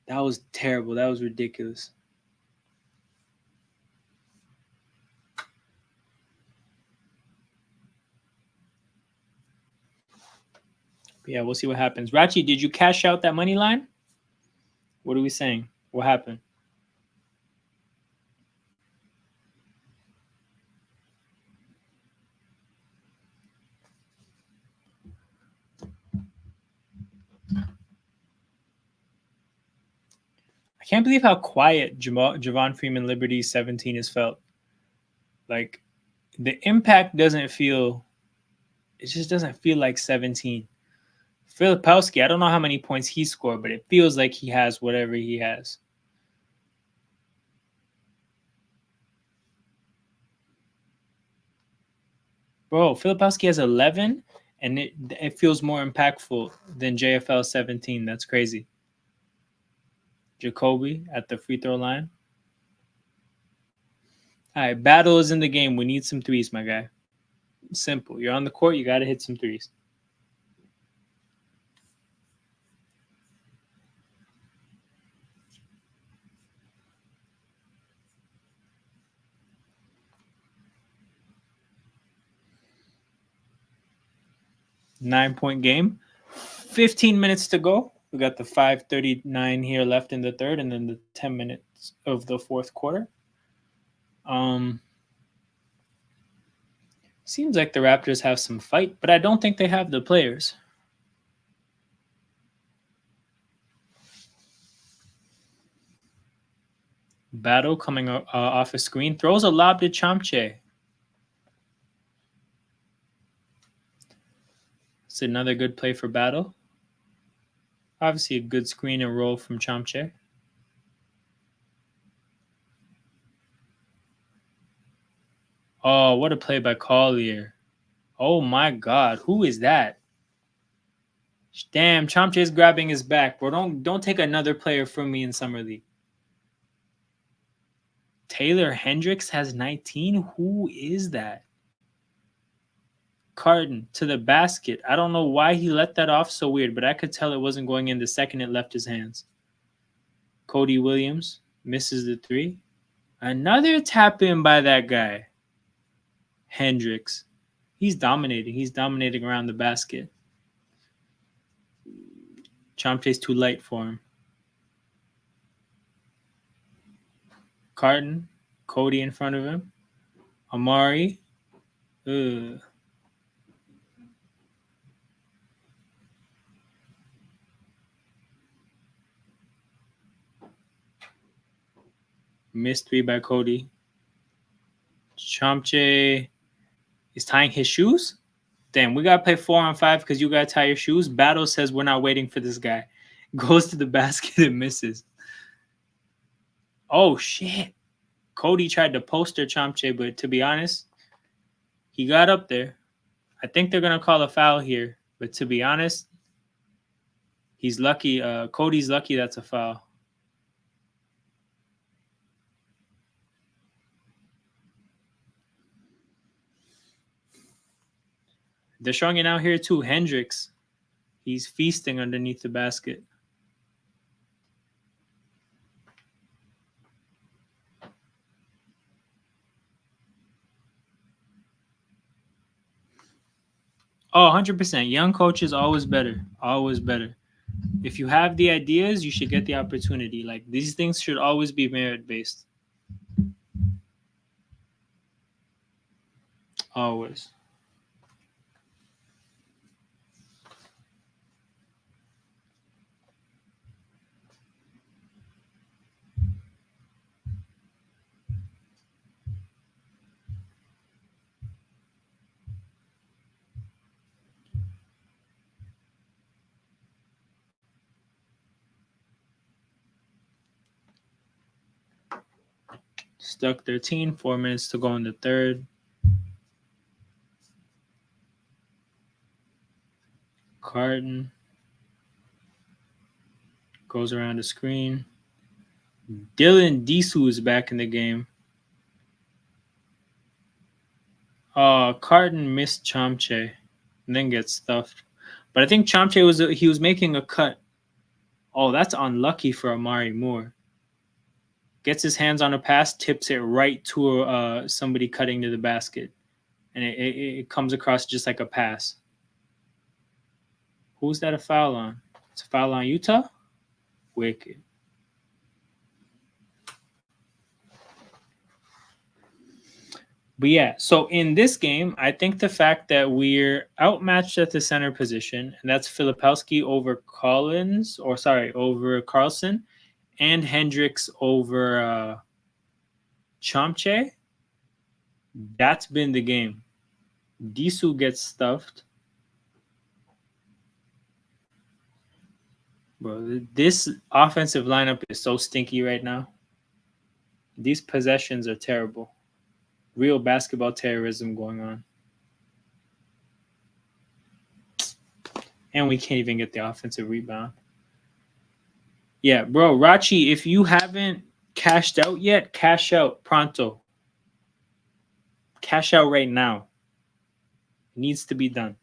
That was terrible. That was ridiculous. But yeah, we'll see what happens. Rachi, did you cash out that money line? What are we saying? What happened? I can't believe how quiet Javon Freeman Liberty 17 has felt. Like the impact doesn't feel. It just doesn't feel like 17. Filipowski, I don't know how many points he scored, but it feels like he has whatever he has. Bro, Filipowski has 11, and it feels more impactful than JFL 17. That's crazy. Jacoby at the free throw line. All right, battle is in the game. We need some threes, my guy. Simple. You're on the court. You got to hit some threes. 9-point game. 15 minutes to go. We got the 5:39 here left in the third, and then the 10 minutes of the fourth quarter. Um, Seems like the Raptors have some fight, but I don't think they have the players. Battle coming off a screen, throws a lob to Chomche. It's another good play for Battle. Obviously, a good screen and roll from Chomche. Oh, what a play by Collier. Oh my God, who is that? Damn, Chomche is grabbing his back, bro. Don't take another player from me in summer league. Taylor Hendricks has 19. Who is that? Carton to the basket. I don't know why he let that off so weird, but I could tell it wasn't going in the second it left his hands. Cody Williams misses the three. Another tap in by that guy. Hendricks. He's dominating. He's dominating around the basket. Chomche's too light for him. Carton. Cody in front of him. Amari. Ugh. Missed three by Cody. Chomche is tying his shoes. Damn, we gotta play 4-on-5 because you gotta tie your shoes. Battle says we're not waiting for this guy. Goes to the basket and misses. Oh shit. Cody tried to poster Chomche, but to be honest, he got up there. I think they're gonna call a foul here, but to be honest, he's lucky. Cody's lucky that's a foul. They're showing it out here too. Hendricks, he's feasting underneath the basket. Oh, 100%. Young coach is always better. Always better. If you have the ideas, you should get the opportunity. Like these things should always be merit based. Always. Stuck 13, 4 minutes to go in the third. Carton goes around the screen. Dylan Disu is back in the game. Carton missed Chomche and then gets stuffed. But I think Chomche was making a cut. Oh, that's unlucky for Amari Moore. Gets his hands on a pass, tips it right to somebody cutting to the basket, and it comes across just like a pass. Who's that a foul on? It's a foul on Utah? Wicked. But yeah, so in this game, I think the fact that we're outmatched at the center position, and that's Filipowski over over Carlson, and Hendricks over Chomche, that's been the game. Disu gets stuffed. Bro, this offensive lineup is so stinky right now. These possessions are terrible. Real basketball terrorism going on. And we can't even get the offensive rebound. Yeah, bro, Rachi, if you haven't cashed out yet, cash out pronto. Cash out right now. It needs to be done.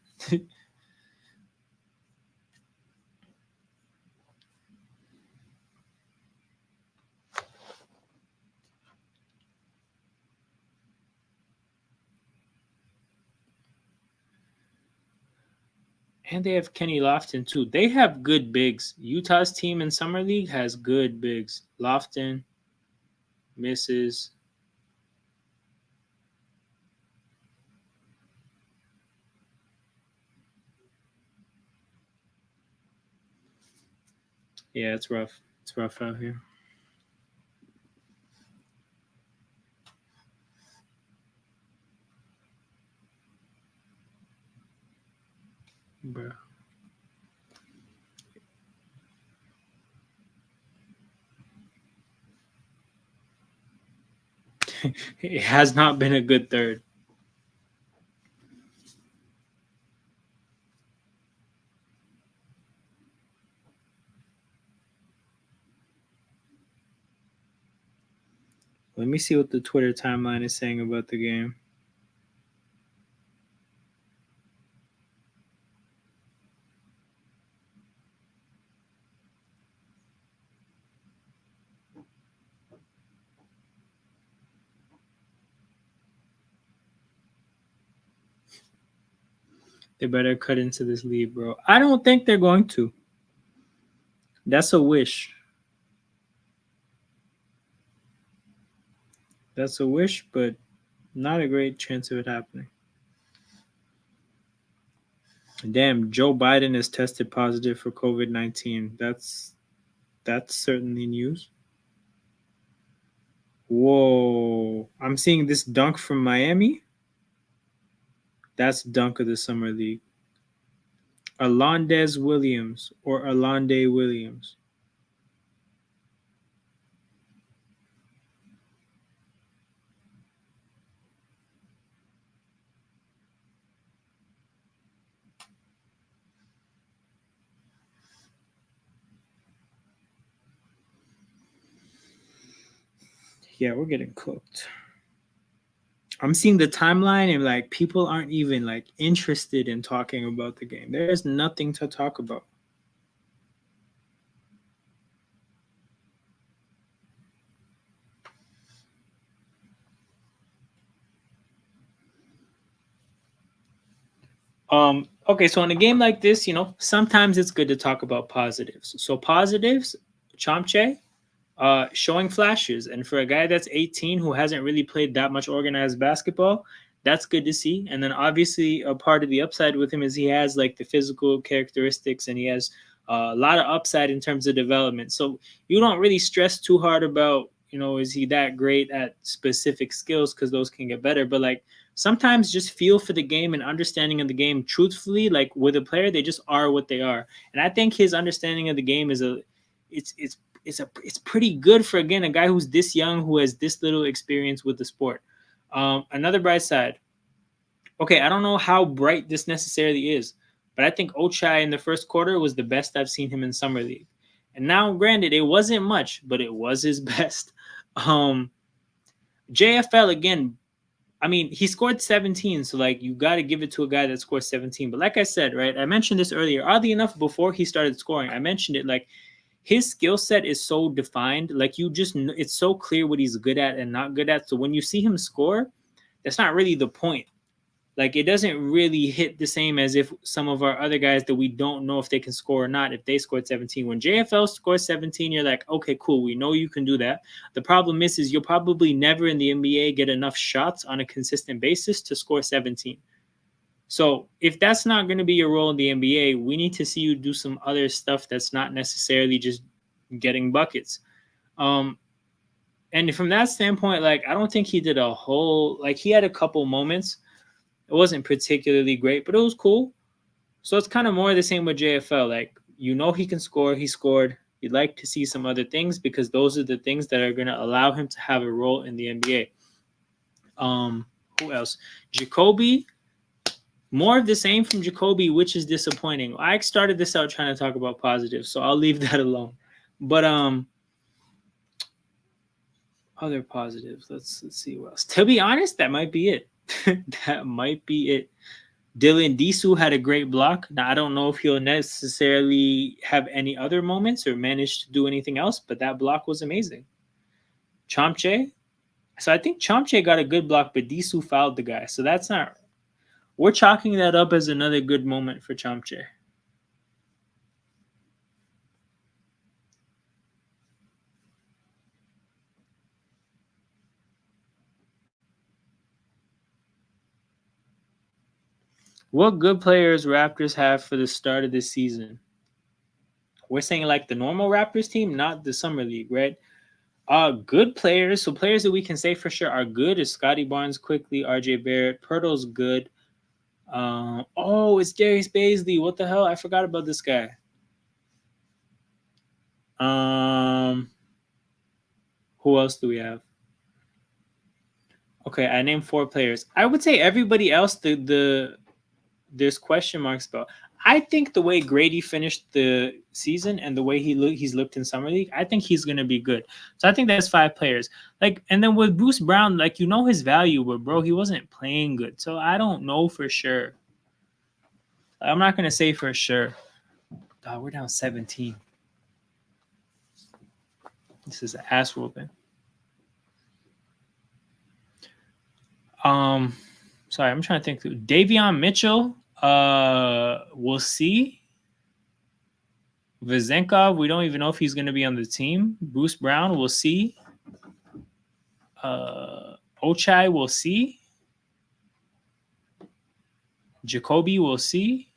And they have Kenny Lofton too. They have good bigs. Utah's team in summer league has good bigs. Lofton misses. Yeah, it's rough. It's rough out here, bro. It has not been a good third. Let me see what the Twitter timeline is saying about the game. They better cut into this lead, bro. I don't think they're going to. That's a wish. That's a wish, but not a great chance of it happening. Damn, Joe Biden is tested positive for COVID-19. That's certainly news. Whoa. I'm seeing this dunk from Miami. That's dunk of the summer league. Alondez Williams or Alonde Williams. Yeah, we're getting cooked. I'm seeing the timeline and like people aren't even like interested in talking about the game. There's nothing to talk about. Okay, so in a game like this, sometimes it's good to talk about positives. So positives, Chomche, showing flashes. And for a guy that's 18 who hasn't really played that much organized basketball, that's good to see. And then obviously a part of the upside with him is he has like the physical characteristics and he has a lot of upside in terms of development. So you don't really stress too hard about, is he that great at specific skills because those can get better. But like sometimes just feel for the game and understanding of the game truthfully, like with a player, they just are what they are. And I think his understanding of the game it's pretty good for again a guy who's this young who has this little experience with the sport. Another bright side. Okay, I don't know how bright this necessarily is, but I think Ochai in the first quarter was the best I've seen him in summer league. And now, granted, it wasn't much, but it was his best. Um, JFL again. I mean, he scored 17, so like you got to give it to a guy that scored 17. But like I said, right, I mentioned this earlier. Oddly enough, before he started scoring, I mentioned it like his skill set is so defined. Like it's so clear what he's good at and not good at. So when you see him score, that's not really the point. Like it doesn't really hit the same as if some of our other guys that we don't know if they can score or not, if they scored 17. When JFL scores 17, you're like, okay, cool. We know you can do that. The problem is you'll probably never in the NBA get enough shots on a consistent basis to score 17. So if that's not going to be your role in the NBA, we need to see you do some other stuff that's not necessarily just getting buckets. Um, and from that standpoint, like I don't think he did a whole like he had a couple moments. It wasn't particularly great, but it was cool. So it's kind of more the same with JFL. Like he can score. He scored. You'd like to see some other things because those are the things that are going to allow him to have a role in the NBA. Who else? Jacoby. More of the same from Jacoby, which is disappointing. I started this out trying to talk about positives, so I'll leave that alone. But other positives. Let's see what else. To be honest, that might be it. That might be it. Dylan Disu had a great block. Now I don't know if he'll necessarily have any other moments or manage to do anything else, but that block was amazing. Chomche. So I think Chomche got a good block, but Disu fouled the guy. So that's not. We're chalking that up as another good moment for Chomche. What good players Raptors have for the start of this season? We're saying like the normal Raptors team, not the summer league, right? Good players. So players that we can say for sure are good is Scotty Barnes, quickly, RJ Barrett, Pirtle's good. Oh, it's Darius Baisley. What the hell? I forgot about this guy. Um, who else do we have? Okay, I named four players. I would say everybody else. There's question marks about. I think the way Grady finished the season and the way he's looked in summer league, I think he's gonna be good. So I think that's five players. Like, and then with Bruce Brown, like his value, but bro, he wasn't playing good. So I don't know for sure. I'm not gonna say for sure. We're down 17. This is ass whooping. Um, sorry, I'm trying to think through. Davion Mitchell. We'll see. Vezenkov, we don't even know if he's going to be on the team. Bruce Brown, we'll see. Ochai, we'll see. Jacoby, we'll see.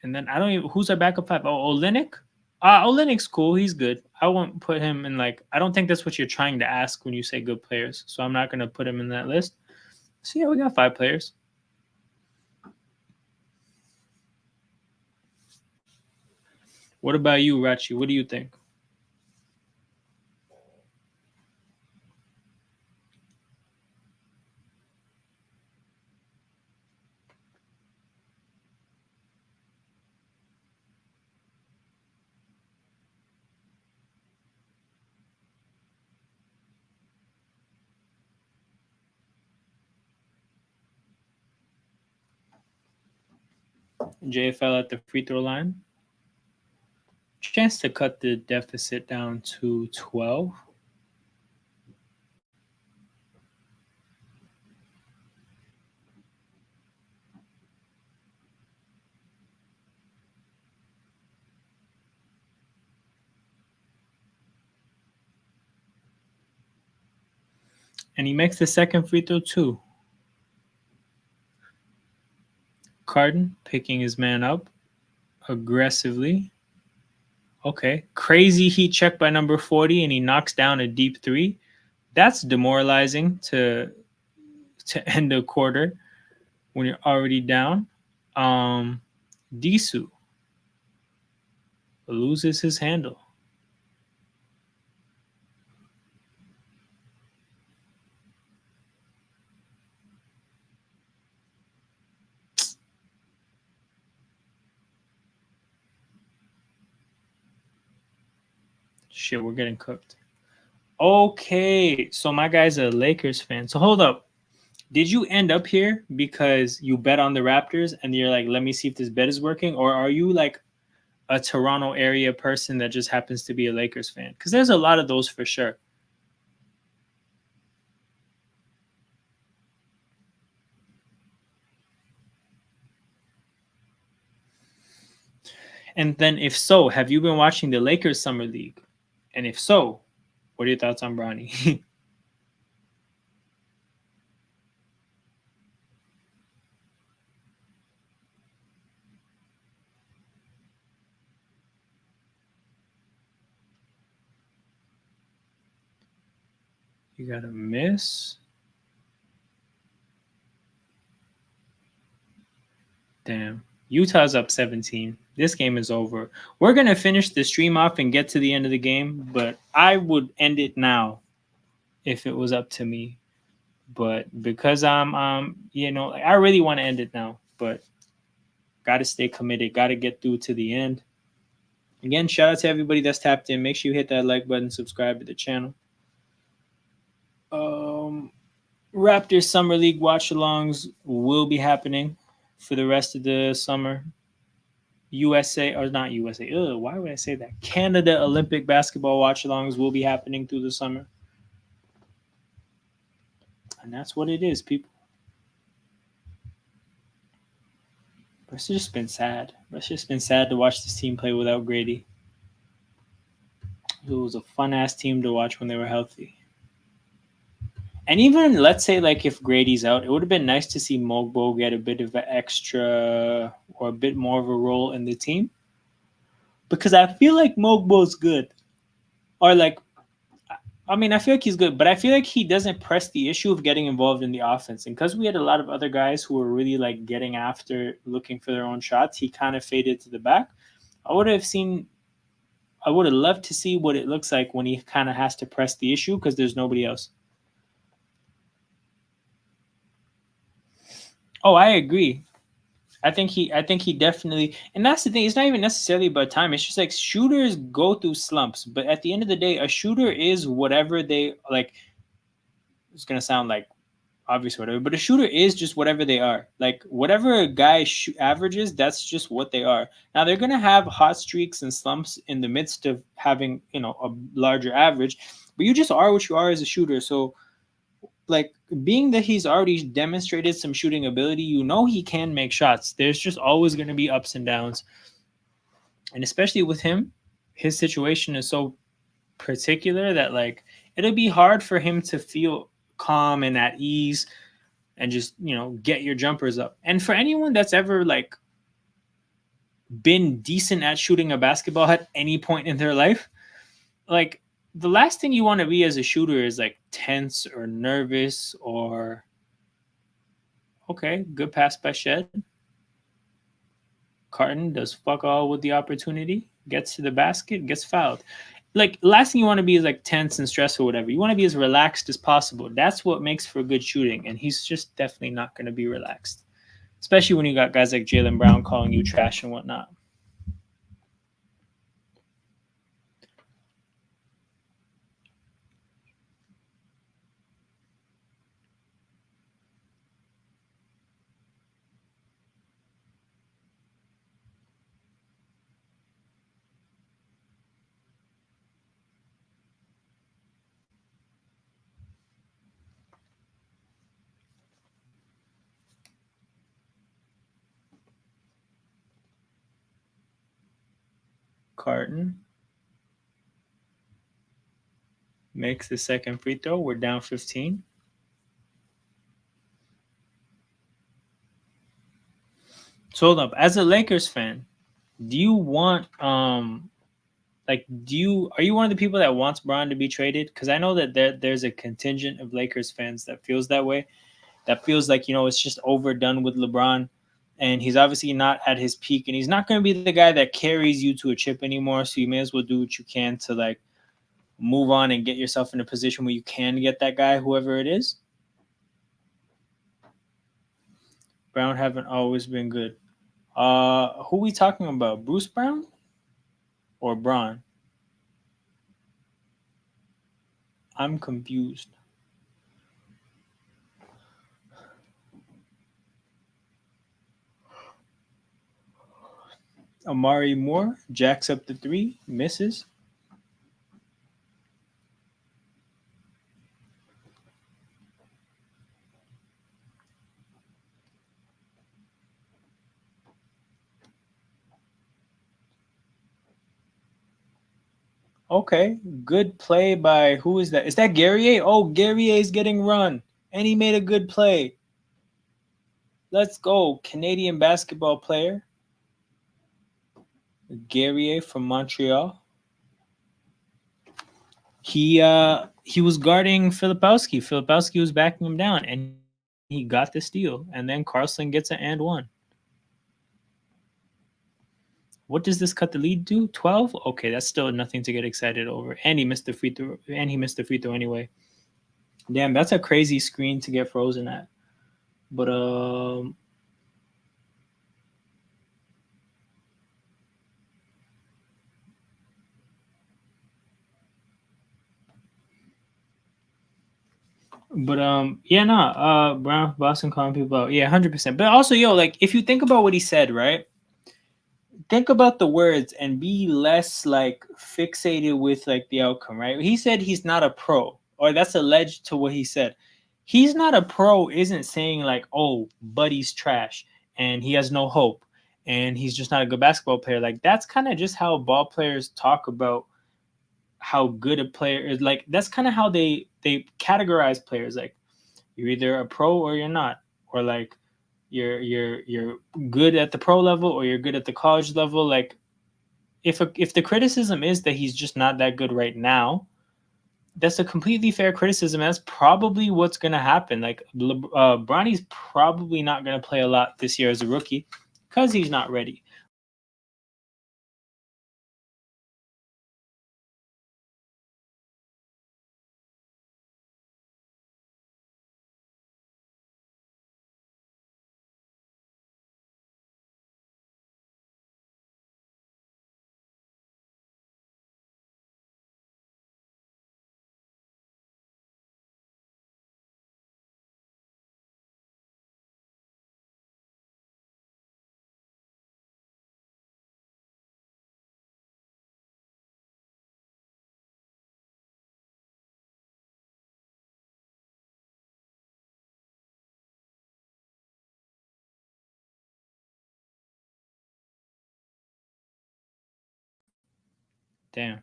And then I don't even who's our backup five. Oh, Olenek. Olenek's cool. He's good. I won't put him in like. I don't think that's what you're trying to ask when you say good players. So I'm not going to put him in that list. So yeah, we got five players. What about you, Rachi? What do you think? JFL at the free throw line. Chance to cut the deficit down to 12. And he makes the second free throw too. Carden picking his man up aggressively. Okay. Crazy heat check by number 40, and he knocks down a deep three. That's demoralizing to end a quarter when you're already down. Disu loses his handle. Shit, we're getting cooked. Okay, so my guy's a Lakers fan. So hold up. Did you end up here because you bet on the Raptors and you're like, let me see if this bet is working? Or are you like a Toronto area person that just happens to be a Lakers fan? Because there's a lot of those for sure. And then if so, have you been watching the Lakers Summer League? And if so, what are your thoughts on Bronny? You got a miss. Damn. Utah's up 17. This game is over. We're going to finish the stream off and get to the end of the game, but I would end it now if it was up to me. But because I really want to end it now, but got to stay committed, got to get through to the end. Again, shout out to everybody that's tapped in. Make sure you hit that like button, subscribe to the channel. Raptors Summer League watch-alongs will be happening for the rest of the summer. USA, or not USA, why would I say that? Canada Olympic basketball watch-alongs will be happening through the summer. And that's what it is, people. It's just been sad. It's just been sad to watch this team play without Grady. It was a fun-ass team to watch when they were healthy. And even let's say like if Grady's out, it would have been nice to see Mogbo get a bit of an extra or a bit more of a role in the team because I feel like Mogbo's good. Or like I mean, I feel like he's good, but I feel like he doesn't press the issue of getting involved in the offense. And because we had a lot of other guys who were really like getting after looking for their own shots, he kind of faded to the back. I would have seen I would have loved to see what it looks like when he kind of has to press the issue because there's nobody else. Oh, I agree. I think he definitely and that's the thing, it's not even necessarily about time. It's just like shooters go through slumps, but at the end of the day, a shooter is whatever they like it's gonna sound like obvious whatever, but a shooter is just whatever they are. Like whatever a guy averages, that's just what they are. Now they're gonna have hot streaks and slumps in the midst of having a larger average, but you just are what you are as a shooter. So like being that he's already demonstrated some shooting ability, he can make shots. There's just always going to be ups and downs. And especially with him, his situation is so particular that like it'll be hard for him to feel calm and at ease and just, get your jumpers up. And for anyone that's ever like been decent at shooting a basketball at any point in their life, like the last thing you want to be as a shooter is like tense or nervous or okay, good pass by Shed. Carton does fuck all with the opportunity, gets to the basket, gets fouled. Like last thing you want to be is like tense and stressful, whatever. You want to be as relaxed as possible. That's what makes for good shooting, and he's just definitely not going to be relaxed, especially when you got guys like Jaylen Brown calling you trash and whatnot. Carton makes the second free throw. We're down 15. So hold up. As a Lakers fan, do you want like do you are you one of the people that wants Braun to be traded? Because I know that there's a contingent of Lakers fans that feels that way. That feels like it's just overdone with LeBron, and he's obviously not at his peak, and he's not going to be the guy that carries you to a chip anymore. So you may as well do what you can to like move on and get yourself in a position where you can get that guy, whoever it is. Brown haven't always been good. Who we talking about? Bruce Brown or Braun? I'm confused. Amari Moore jacks up the three, misses. Okay, good play by who is that? Is that Guerrier? Oh, Guerrier's getting run, and he made a good play. Let's go, Canadian basketball player Guerrier from Montreal. He was guarding Filipowski. Filipowski was backing him down, and he got the steal. And then Carlson gets an and one. What does this cut the lead to? 12? Okay, that's still nothing to get excited over. And he missed the free throw. And he missed the free throw anyway. Damn, that's a crazy screen to get frozen at. But yeah, no, Brown Boston calling people out. Yeah, 100%. But also, yo, like if you think about what he said, right? Think about the words and be less like fixated with like the outcome, right? He said he's not a pro, or that's alleged to what he said. He's not a pro isn't saying like, oh, Buddy's trash and he has no hope and he's just not a good basketball player. Like that's kind of just how ball players talk about how good a player is. Like that's kind of how they categorize players. Like You're either a pro or you're not, or like you're good at the pro level or you're good at the college level. Like if the criticism is that he's just not that good right now, that's a completely fair criticism. That's probably what's going to happen. Like Bronny's probably not going to play a lot this year as a rookie because he's not ready. Damn,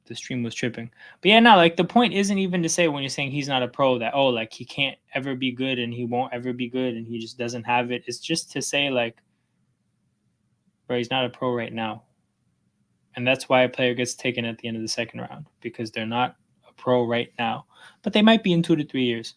the stream was tripping. But yeah, no, like the point isn't even to say when you're saying he's not a pro that oh like he can't ever be good and he won't ever be good and he just doesn't have it. It's just to say like, bro, he's not a pro right now. And that's why a player gets taken at the end of the second round because they're not a pro right now, but they might be in 2 to 3 years.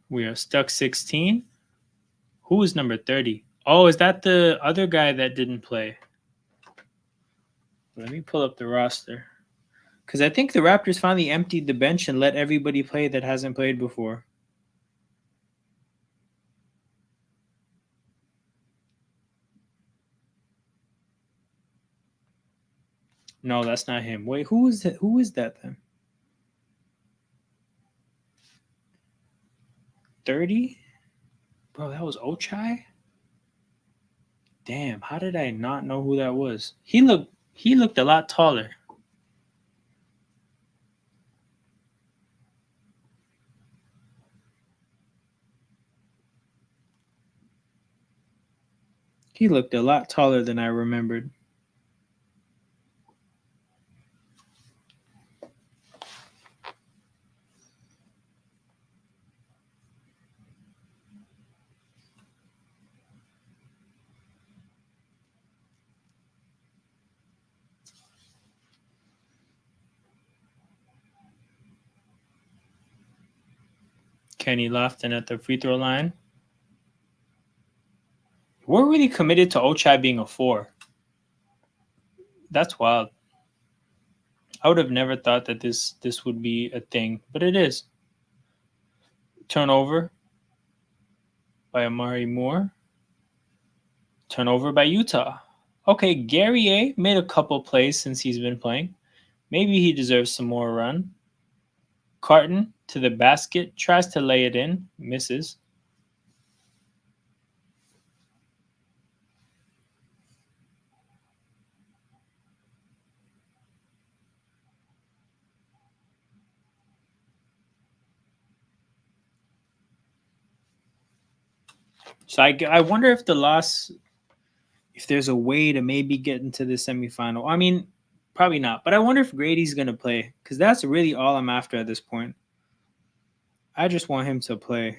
We are stuck 16. Who is number 30? Oh, is that the other guy that didn't play? Let me pull up the roster. Because I think the Raptors finally emptied the bench and let everybody play that hasn't played before. No, that's not him. Wait, who is it? Who is that then? 30? Bro, that was Ochai? Damn, how did I not know who that was? He looked a lot taller. He looked a lot taller than I remembered. Kenny Lofton at the free throw line. We're really committed to Ochai being a 4. That's wild. I would have never thought that this would be a thing, but it is. Turnover by Amari Moore. Turnover by Utah. Okay, Gary A made a couple plays since he's been playing. Maybe he deserves some more run. Carton to the basket, tries to lay it in, misses. So I wonder if the loss, if there's a way to maybe get into the semifinal. I mean, probably not, but I wonder if Grady's going to play because that's really all I'm after at this point. I just want him to play.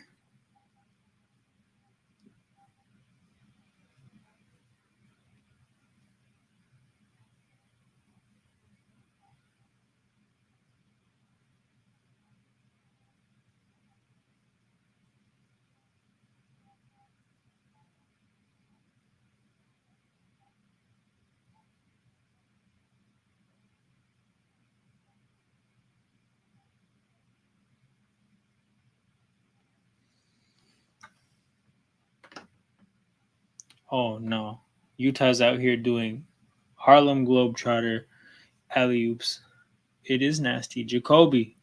Oh no, Utah's out here doing Harlem Globetrotter alley oops. It is nasty. Jacoby,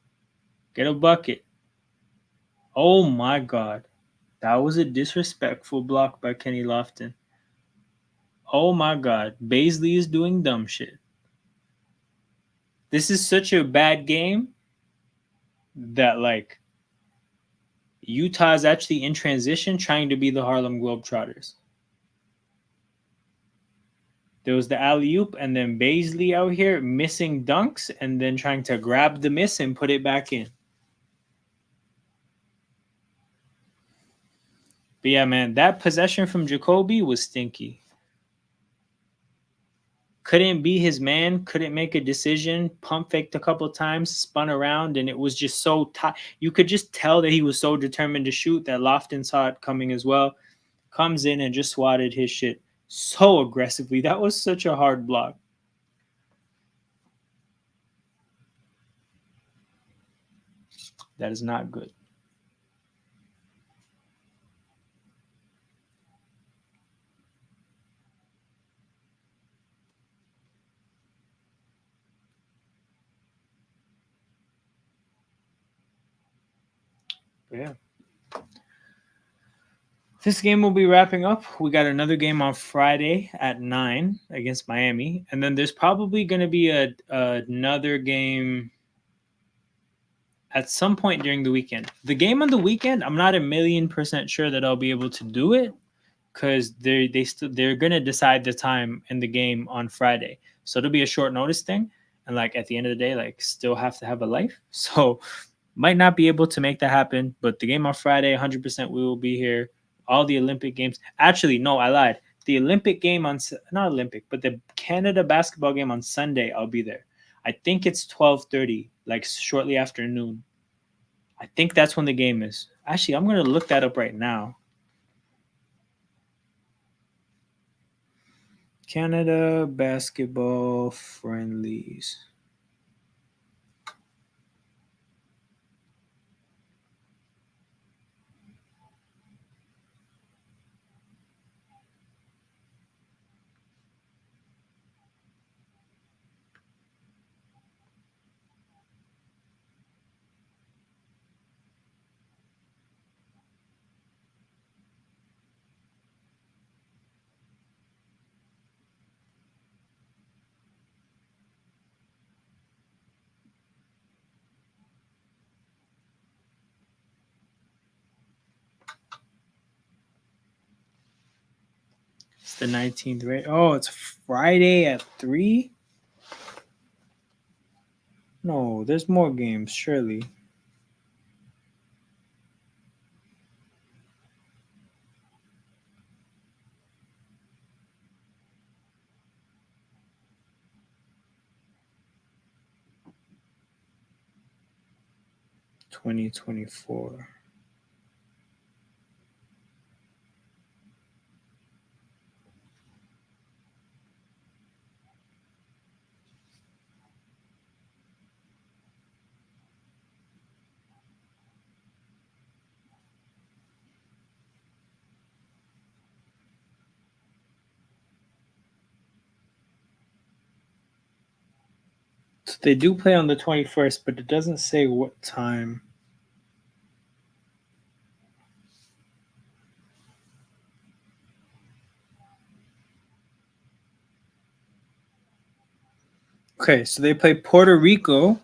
get a bucket. Oh my God, that was a disrespectful block by Kenny Lofton. Oh my God, Baisley is doing dumb shit. This is such a bad game that like Utah is actually in transition trying to be the Harlem Globetrotters. There was the alley oop, and then Baisley out here missing dunks and then trying to grab the miss and put it back in. But yeah, man, that possession from Jacoby was stinky. Couldn't be his man, couldn't make a decision, pump faked a couple times, spun around, and it was just so tight. You could just tell that he was so determined to shoot that Lofton saw it coming as well. Comes in and just swatted his shit so aggressively. That was such a hard block. That is not good. But yeah. This game will be wrapping up. We got another game on Friday at 9 against Miami. And then there's probably going to be another game at some point during the weekend. The game on the weekend, I'm not a million% sure that I'll be able to do it because they're gonna decide the time in the game on Friday. So it'll be a short notice thing. And like at the end of the day, like still have to have a life. So might not be able to make that happen. But the game on Friday, 100% we will be here. All the Olympic games. Actually, no, I lied. The Olympic game on not Olympic, but the Canada basketball game on Sunday, I'll be there. I think it's 12:30, like shortly after noon. I think that's when the game is. Actually, I'm gonna look that up right now. Canada basketball friendlies. It's the 19th, right? Oh, it's Friday at 3? No, there's more games, surely. $20.24. So they do play on the 21st, but it doesn't say what time. Okay, so they play Puerto Rico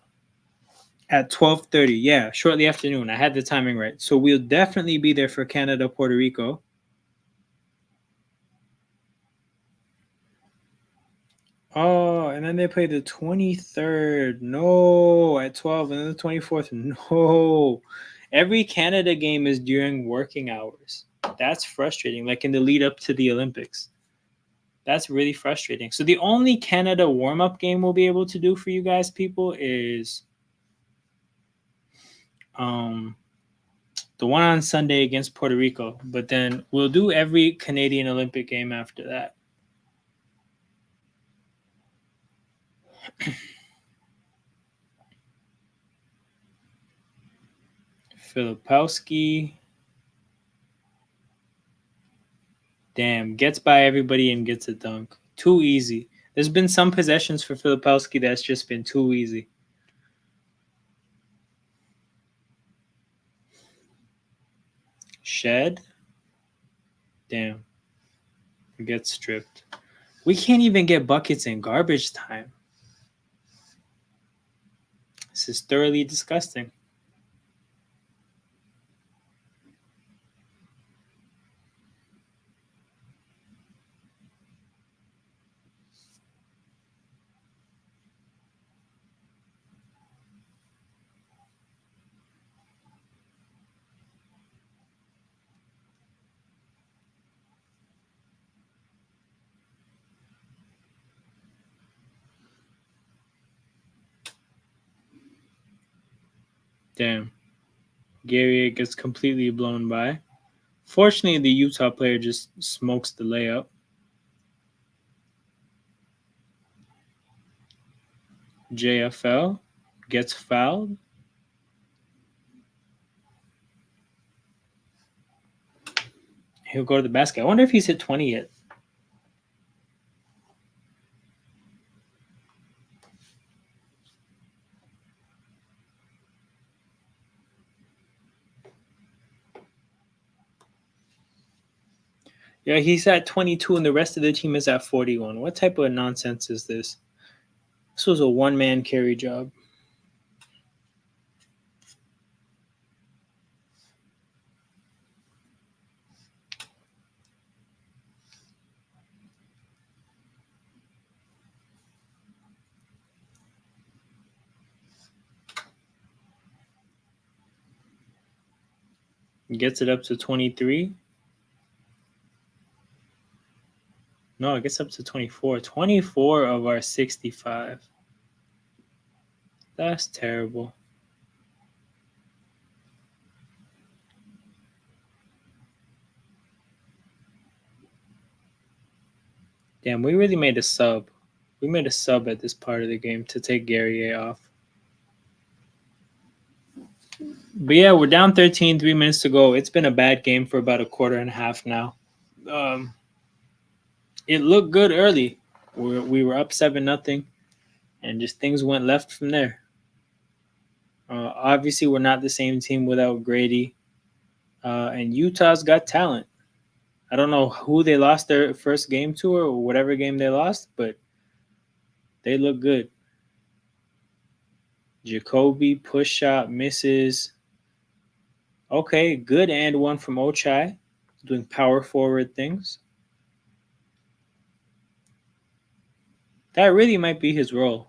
at 12:30. Yeah, shortly afternoon. I had the timing right. So we'll definitely be there for Canada, Puerto Rico. Oh, and then they play the 23rd. No, at 12, and then the 24th. No. Every Canada game is during working hours. That's frustrating, like in the lead up to the Olympics. That's really frustrating. So the only Canada warm up game we'll be able to do for you guys, people, is um the one on Sunday against Puerto Rico. But then we'll do every Canadian Olympic game after that. Filipowski, damn, gets by everybody and gets a dunk. Too easy. There's been some possessions for Filipowski that's just been too easy. Shed, damn, gets stripped. We can't even get buckets in garbage time. This is thoroughly disgusting. Damn. Gary gets completely blown by. Fortunately, the Utah player just smokes the layup. JFL gets fouled. He'll go to the basket. I wonder if he's hit 20 yet. Yeah, he's at 22 and the rest of the team is at 41. What type of nonsense is this? This was a one-man carry job. Gets it up to 23. No, it gets up to 24. 24 of our 65. That's terrible. Damn, we really made a sub. We made a sub at this part of the game to take Gary off. But yeah, we're down 13, 3 minutes to go. It's been a bad game for about a quarter and a half now. Um, it looked good early. We were up 7-0, and just things went left from there. Obviously, we're not the same team without Grady. And Utah's got talent. I don't know who they lost their first game to or whatever game they lost, but they look good. Jacoby push shot misses. Okay, good and one from Ochai, doing power forward things. That really might be his role.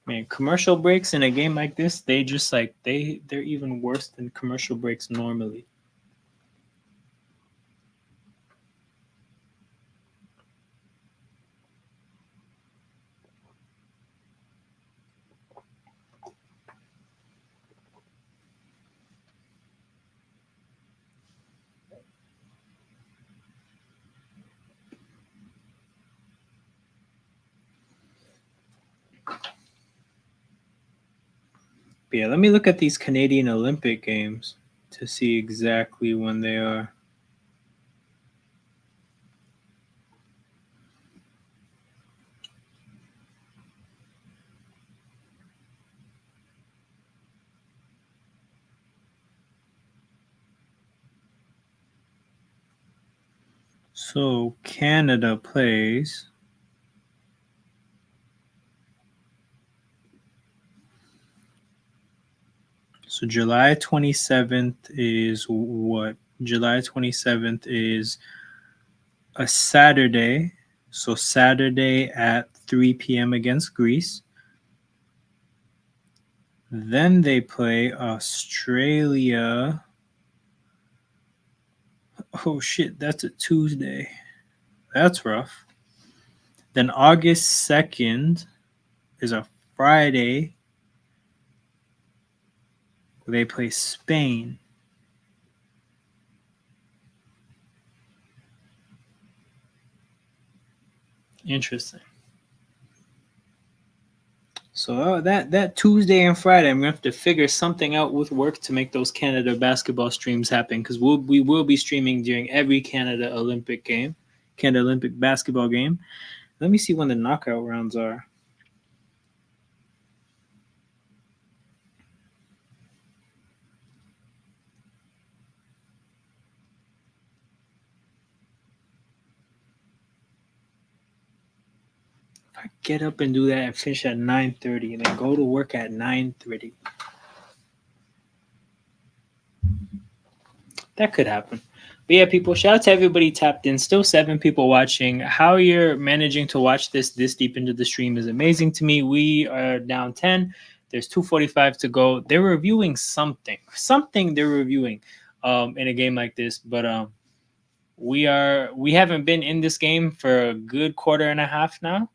Man, commercial breaks in a game like this, they just like they're even worse than commercial breaks normally. But yeah, let me look at these Canadian Olympic Games to see exactly when they are. So Canada plays. So July 27th is what? July 27th is a Saturday. So Saturday at 3 p.m. against Greece. Then they play Australia. Oh shit, that's a Tuesday. That's rough. Then August 2nd is a Friday. They play Spain. Interesting. So that Tuesday and Friday, I'm gonna have to figure something out with work to make those Canada basketball streams happen because we will be streaming during every Canada Olympic game, Canada Olympic basketball game. Let me see when the knockout rounds are. If I get up and do that and finish at 9:30, and then go to work at 9:30, that could happen. But yeah, people, shout out to everybody tapped in. Still 7 people watching. How you're managing to watch this deep into the stream is amazing to me. We are down 10. There's 2:45 to go. They're reviewing something. Something they're reviewing in a game like this. But we haven't been in this game for a good quarter and a half now.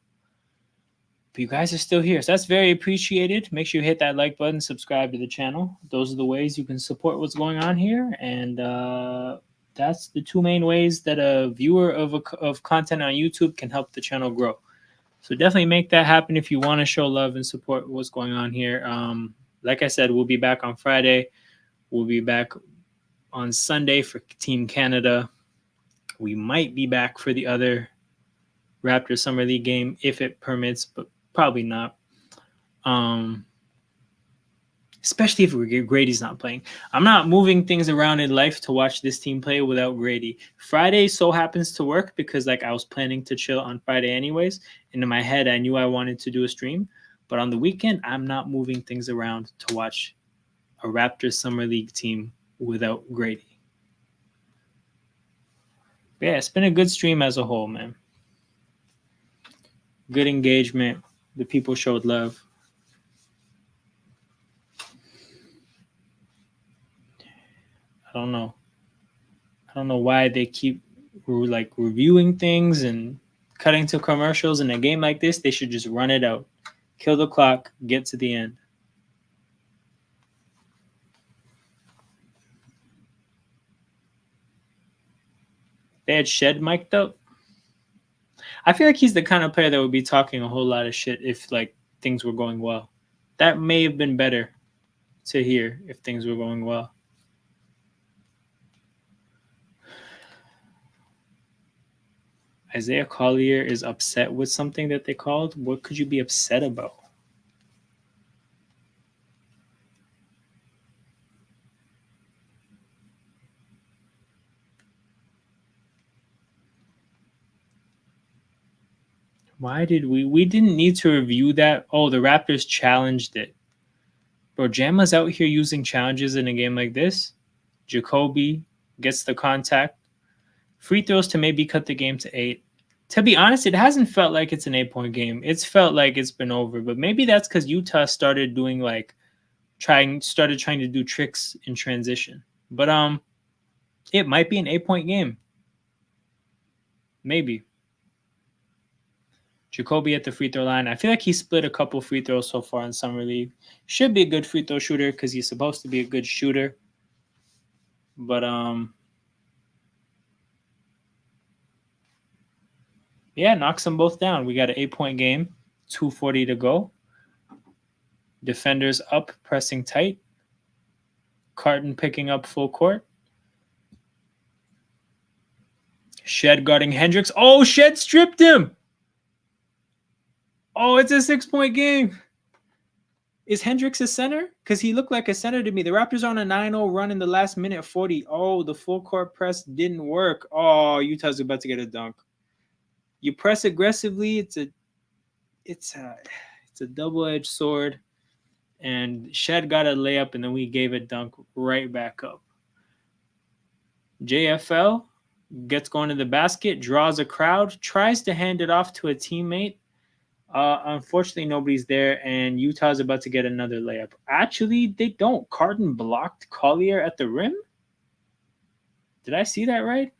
But you guys are still here. So that's very appreciated. Make sure you hit that like button, subscribe to the channel. Those are the ways you can support what's going on here. And that's the 2 main ways that a viewer of content on YouTube can help the channel grow. So definitely make that happen if you want to show love and support what's going on here. Like I said, we'll be back on Friday. We'll be back on Sunday for Team Canada. We might be back for the other Raptors Summer League game if it permits, but probably not. Especially if Grady's not playing. I'm not moving things around in life to watch this team play without Grady. Friday so happens to work because like I was planning to chill on Friday anyways. And in my head, I knew I wanted to do a stream. But on the weekend, I'm not moving things around to watch a Raptors Summer League team without Grady. But yeah, it's been a good stream as a whole, man. Good engagement. The people showed love. I don't know. I don't know why they keep like reviewing things and cutting to commercials in a game like this. They should just run it out, kill the clock, get to the end. They had Shed mic'd up. I feel like he's the kind of player that would be talking a whole lot of shit if like things were going well. That may have been better to hear if things were going well. Isaiah Collier is upset with something that they called. What could you be upset about? Why did we didn't need to review that? Oh, the Raptors challenged it. Bro, Jamma's out here using challenges in a game like this. Jacoby gets the contact. Free throws to maybe cut the game to 8. To be honest, it hasn't felt like it's an 8-point game. It's felt like it's been over. But maybe that's because Utah started doing like trying to do tricks in transition. But it might be an 8-point game. Maybe. Jacoby at the free throw line. I feel like he split a couple free throws so far in Summer League. Should be a good free throw shooter because he's supposed to be a good shooter. But yeah, knocks them both down. We got an 8-point game, 2:40 to go. Defenders up, pressing tight. Carton picking up full court. Shed guarding Hendricks. Oh, Shed stripped him. Oh, it's a 6-point game. Is Hendricks a center? Because he looked like a center to me. The Raptors are on a 9-0 run in the last minute 40. Oh, the full court press didn't work. Oh, Utah's about to get a dunk. You press aggressively. It's a double-edged sword. And Shed got a layup, and then we gave a dunk right back up. JFL gets going to the basket, draws a crowd, tries to hand it off to a teammate. Unfortunately, nobody's there, and Utah's about to get another layup. Actually, they don't. Carton blocked Collier at the rim? Did I see that right?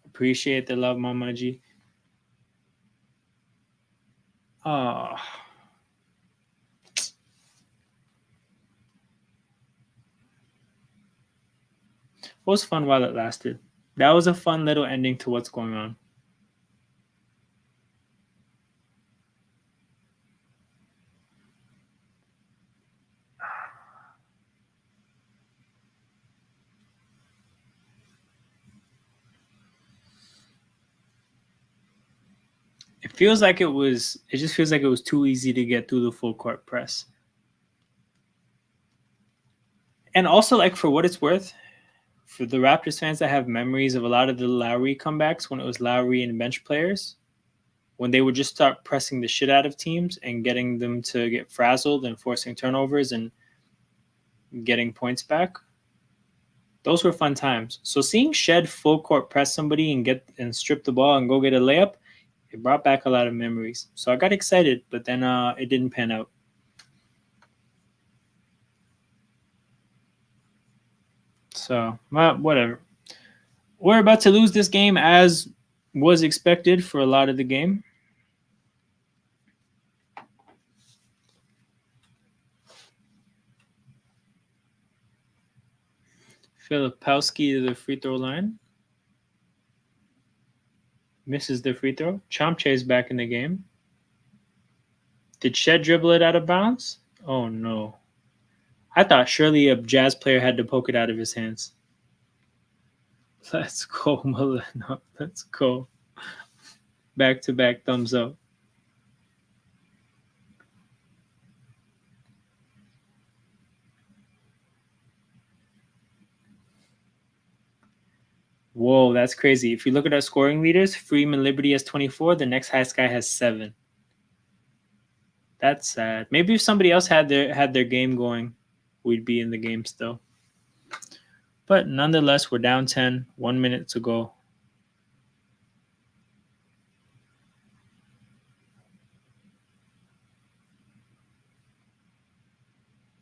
Appreciate the love, Mama G. Oh. It was fun while it lasted. That was a fun little ending to what's going on. It just feels like it was too easy to get through the full court press. And also, like, for what it's worth, for the Raptors fans that have memories of a lot of the Lowry comebacks when it was Lowry and bench players, when they would just start pressing the shit out of teams and getting them to get frazzled and forcing turnovers and getting points back, those were fun times. So seeing Shed full court press somebody and get and strip the ball and go get a layup, it brought back a lot of memories. So I got excited, but then it didn't pan out. So whatever. We're about to lose this game as was expected for a lot of the game. Filipowski to the free throw line. Misses the free throw. Chomche is back in the game. Did Shed dribble it out of bounds? Oh no. I thought surely a Jazz player had to poke it out of his hands. Let's go, Milano. Let's go. Back to back thumbs up. Whoa, that's crazy. If you look at our scoring leaders, Freeman Liberty has 24. The next highest guy has 7. That's sad. Maybe if somebody else had their game going, we'd be in the game still. But nonetheless, we're down 10. 1 minute to go.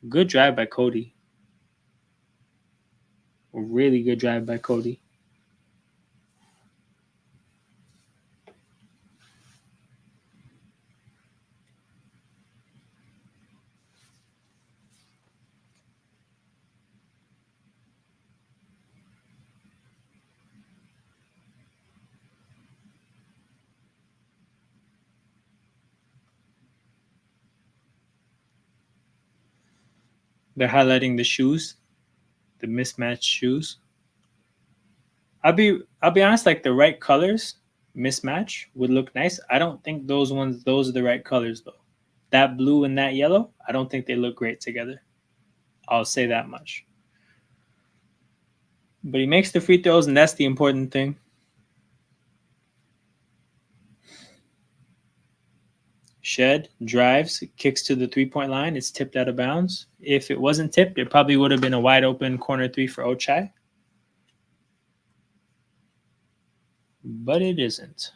Good drive by Cody. A really good drive by Cody. They're highlighting the shoes, the mismatched shoes. I'll be honest, like the right colors mismatch would look nice. I don't think those are the right colors though. That blue and that yellow, I don't think they look great together. I'll say that much. But he makes the free throws, and that's the important thing. Shed drives, kicks to the 3-point line. It's tipped out of bounds. If it wasn't tipped, it probably would have been a wide open corner 3 for Ochai. But it isn't.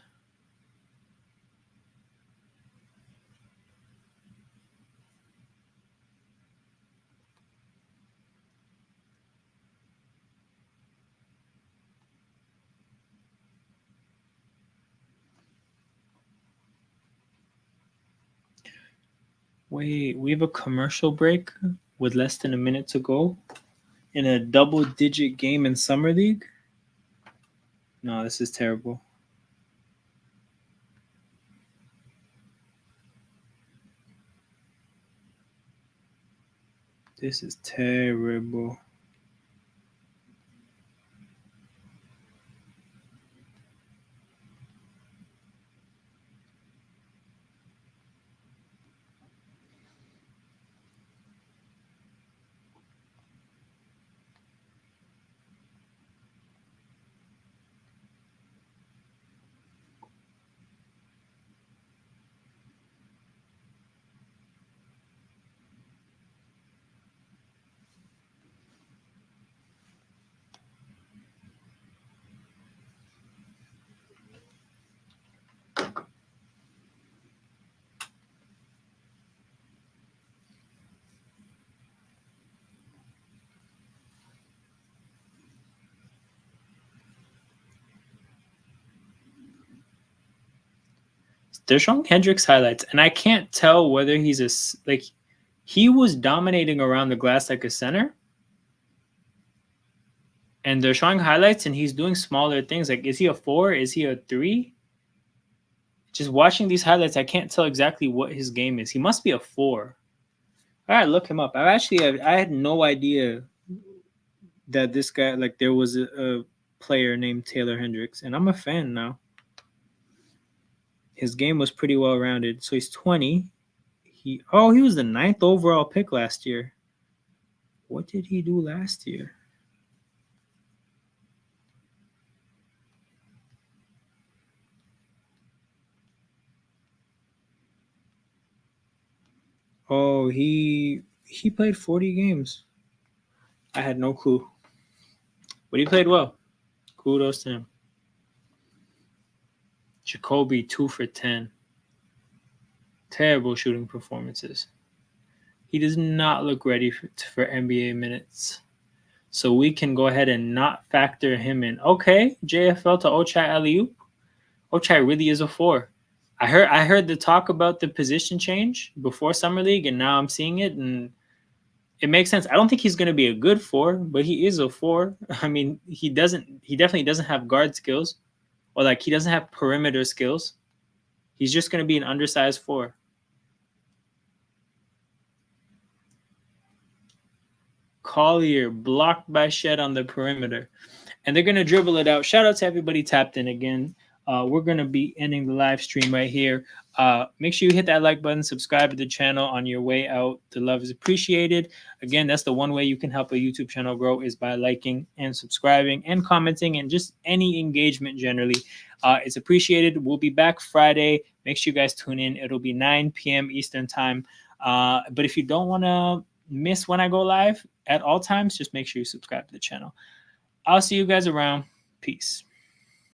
Wait, we have a commercial break with less than a minute to go in a double-digit game in Summer League? No, this is terrible. This is terrible. They're showing Hendricks highlights, and I can't tell whether he's he was dominating around the glass like a center, And they're showing highlights, and he's doing smaller things. Like, is he a 4? Is he a 3? Just watching these highlights, I can't tell exactly what his game is. He must be a 4. All right, look him up. I had no idea that this guy, like, there was a player named Taylor Hendricks, and I'm a fan now. His game was pretty well rounded. So he's 20. He was the 9th overall pick last year. What did he do last year? Oh, he played 40 games. I had no clue. But he played well. Kudos to him. Jacoby 2 for 10. Terrible shooting performances. He does not look ready for NBA minutes. So we can go ahead and not factor him in. Okay, JFL to Ochai Aliup. Ochai really is a 4. I heard the talk about the position change before Summer League, and now I'm seeing it, and it makes sense. I don't think he's going to be a good 4, but he is a 4. I mean, he definitely doesn't have guard skills, or like he doesn't have perimeter skills. He's just going to be an undersized 4. Collier blocked by Shed on the perimeter. And they're going to dribble it out. Shout out to everybody tapped in again. We're going to be ending the live stream right here. Make sure you hit that like button, subscribe to the channel on your way out. The love is appreciated. Again, that's the one way you can help a YouTube channel grow is by liking and subscribing and commenting and just any engagement generally. It's appreciated. We'll be back Friday. Make sure you guys tune in. It'll be 9 p.m. Eastern time. But if you don't want to miss when I go live at all times, just make sure you subscribe to the channel. I'll see you guys around. Peace.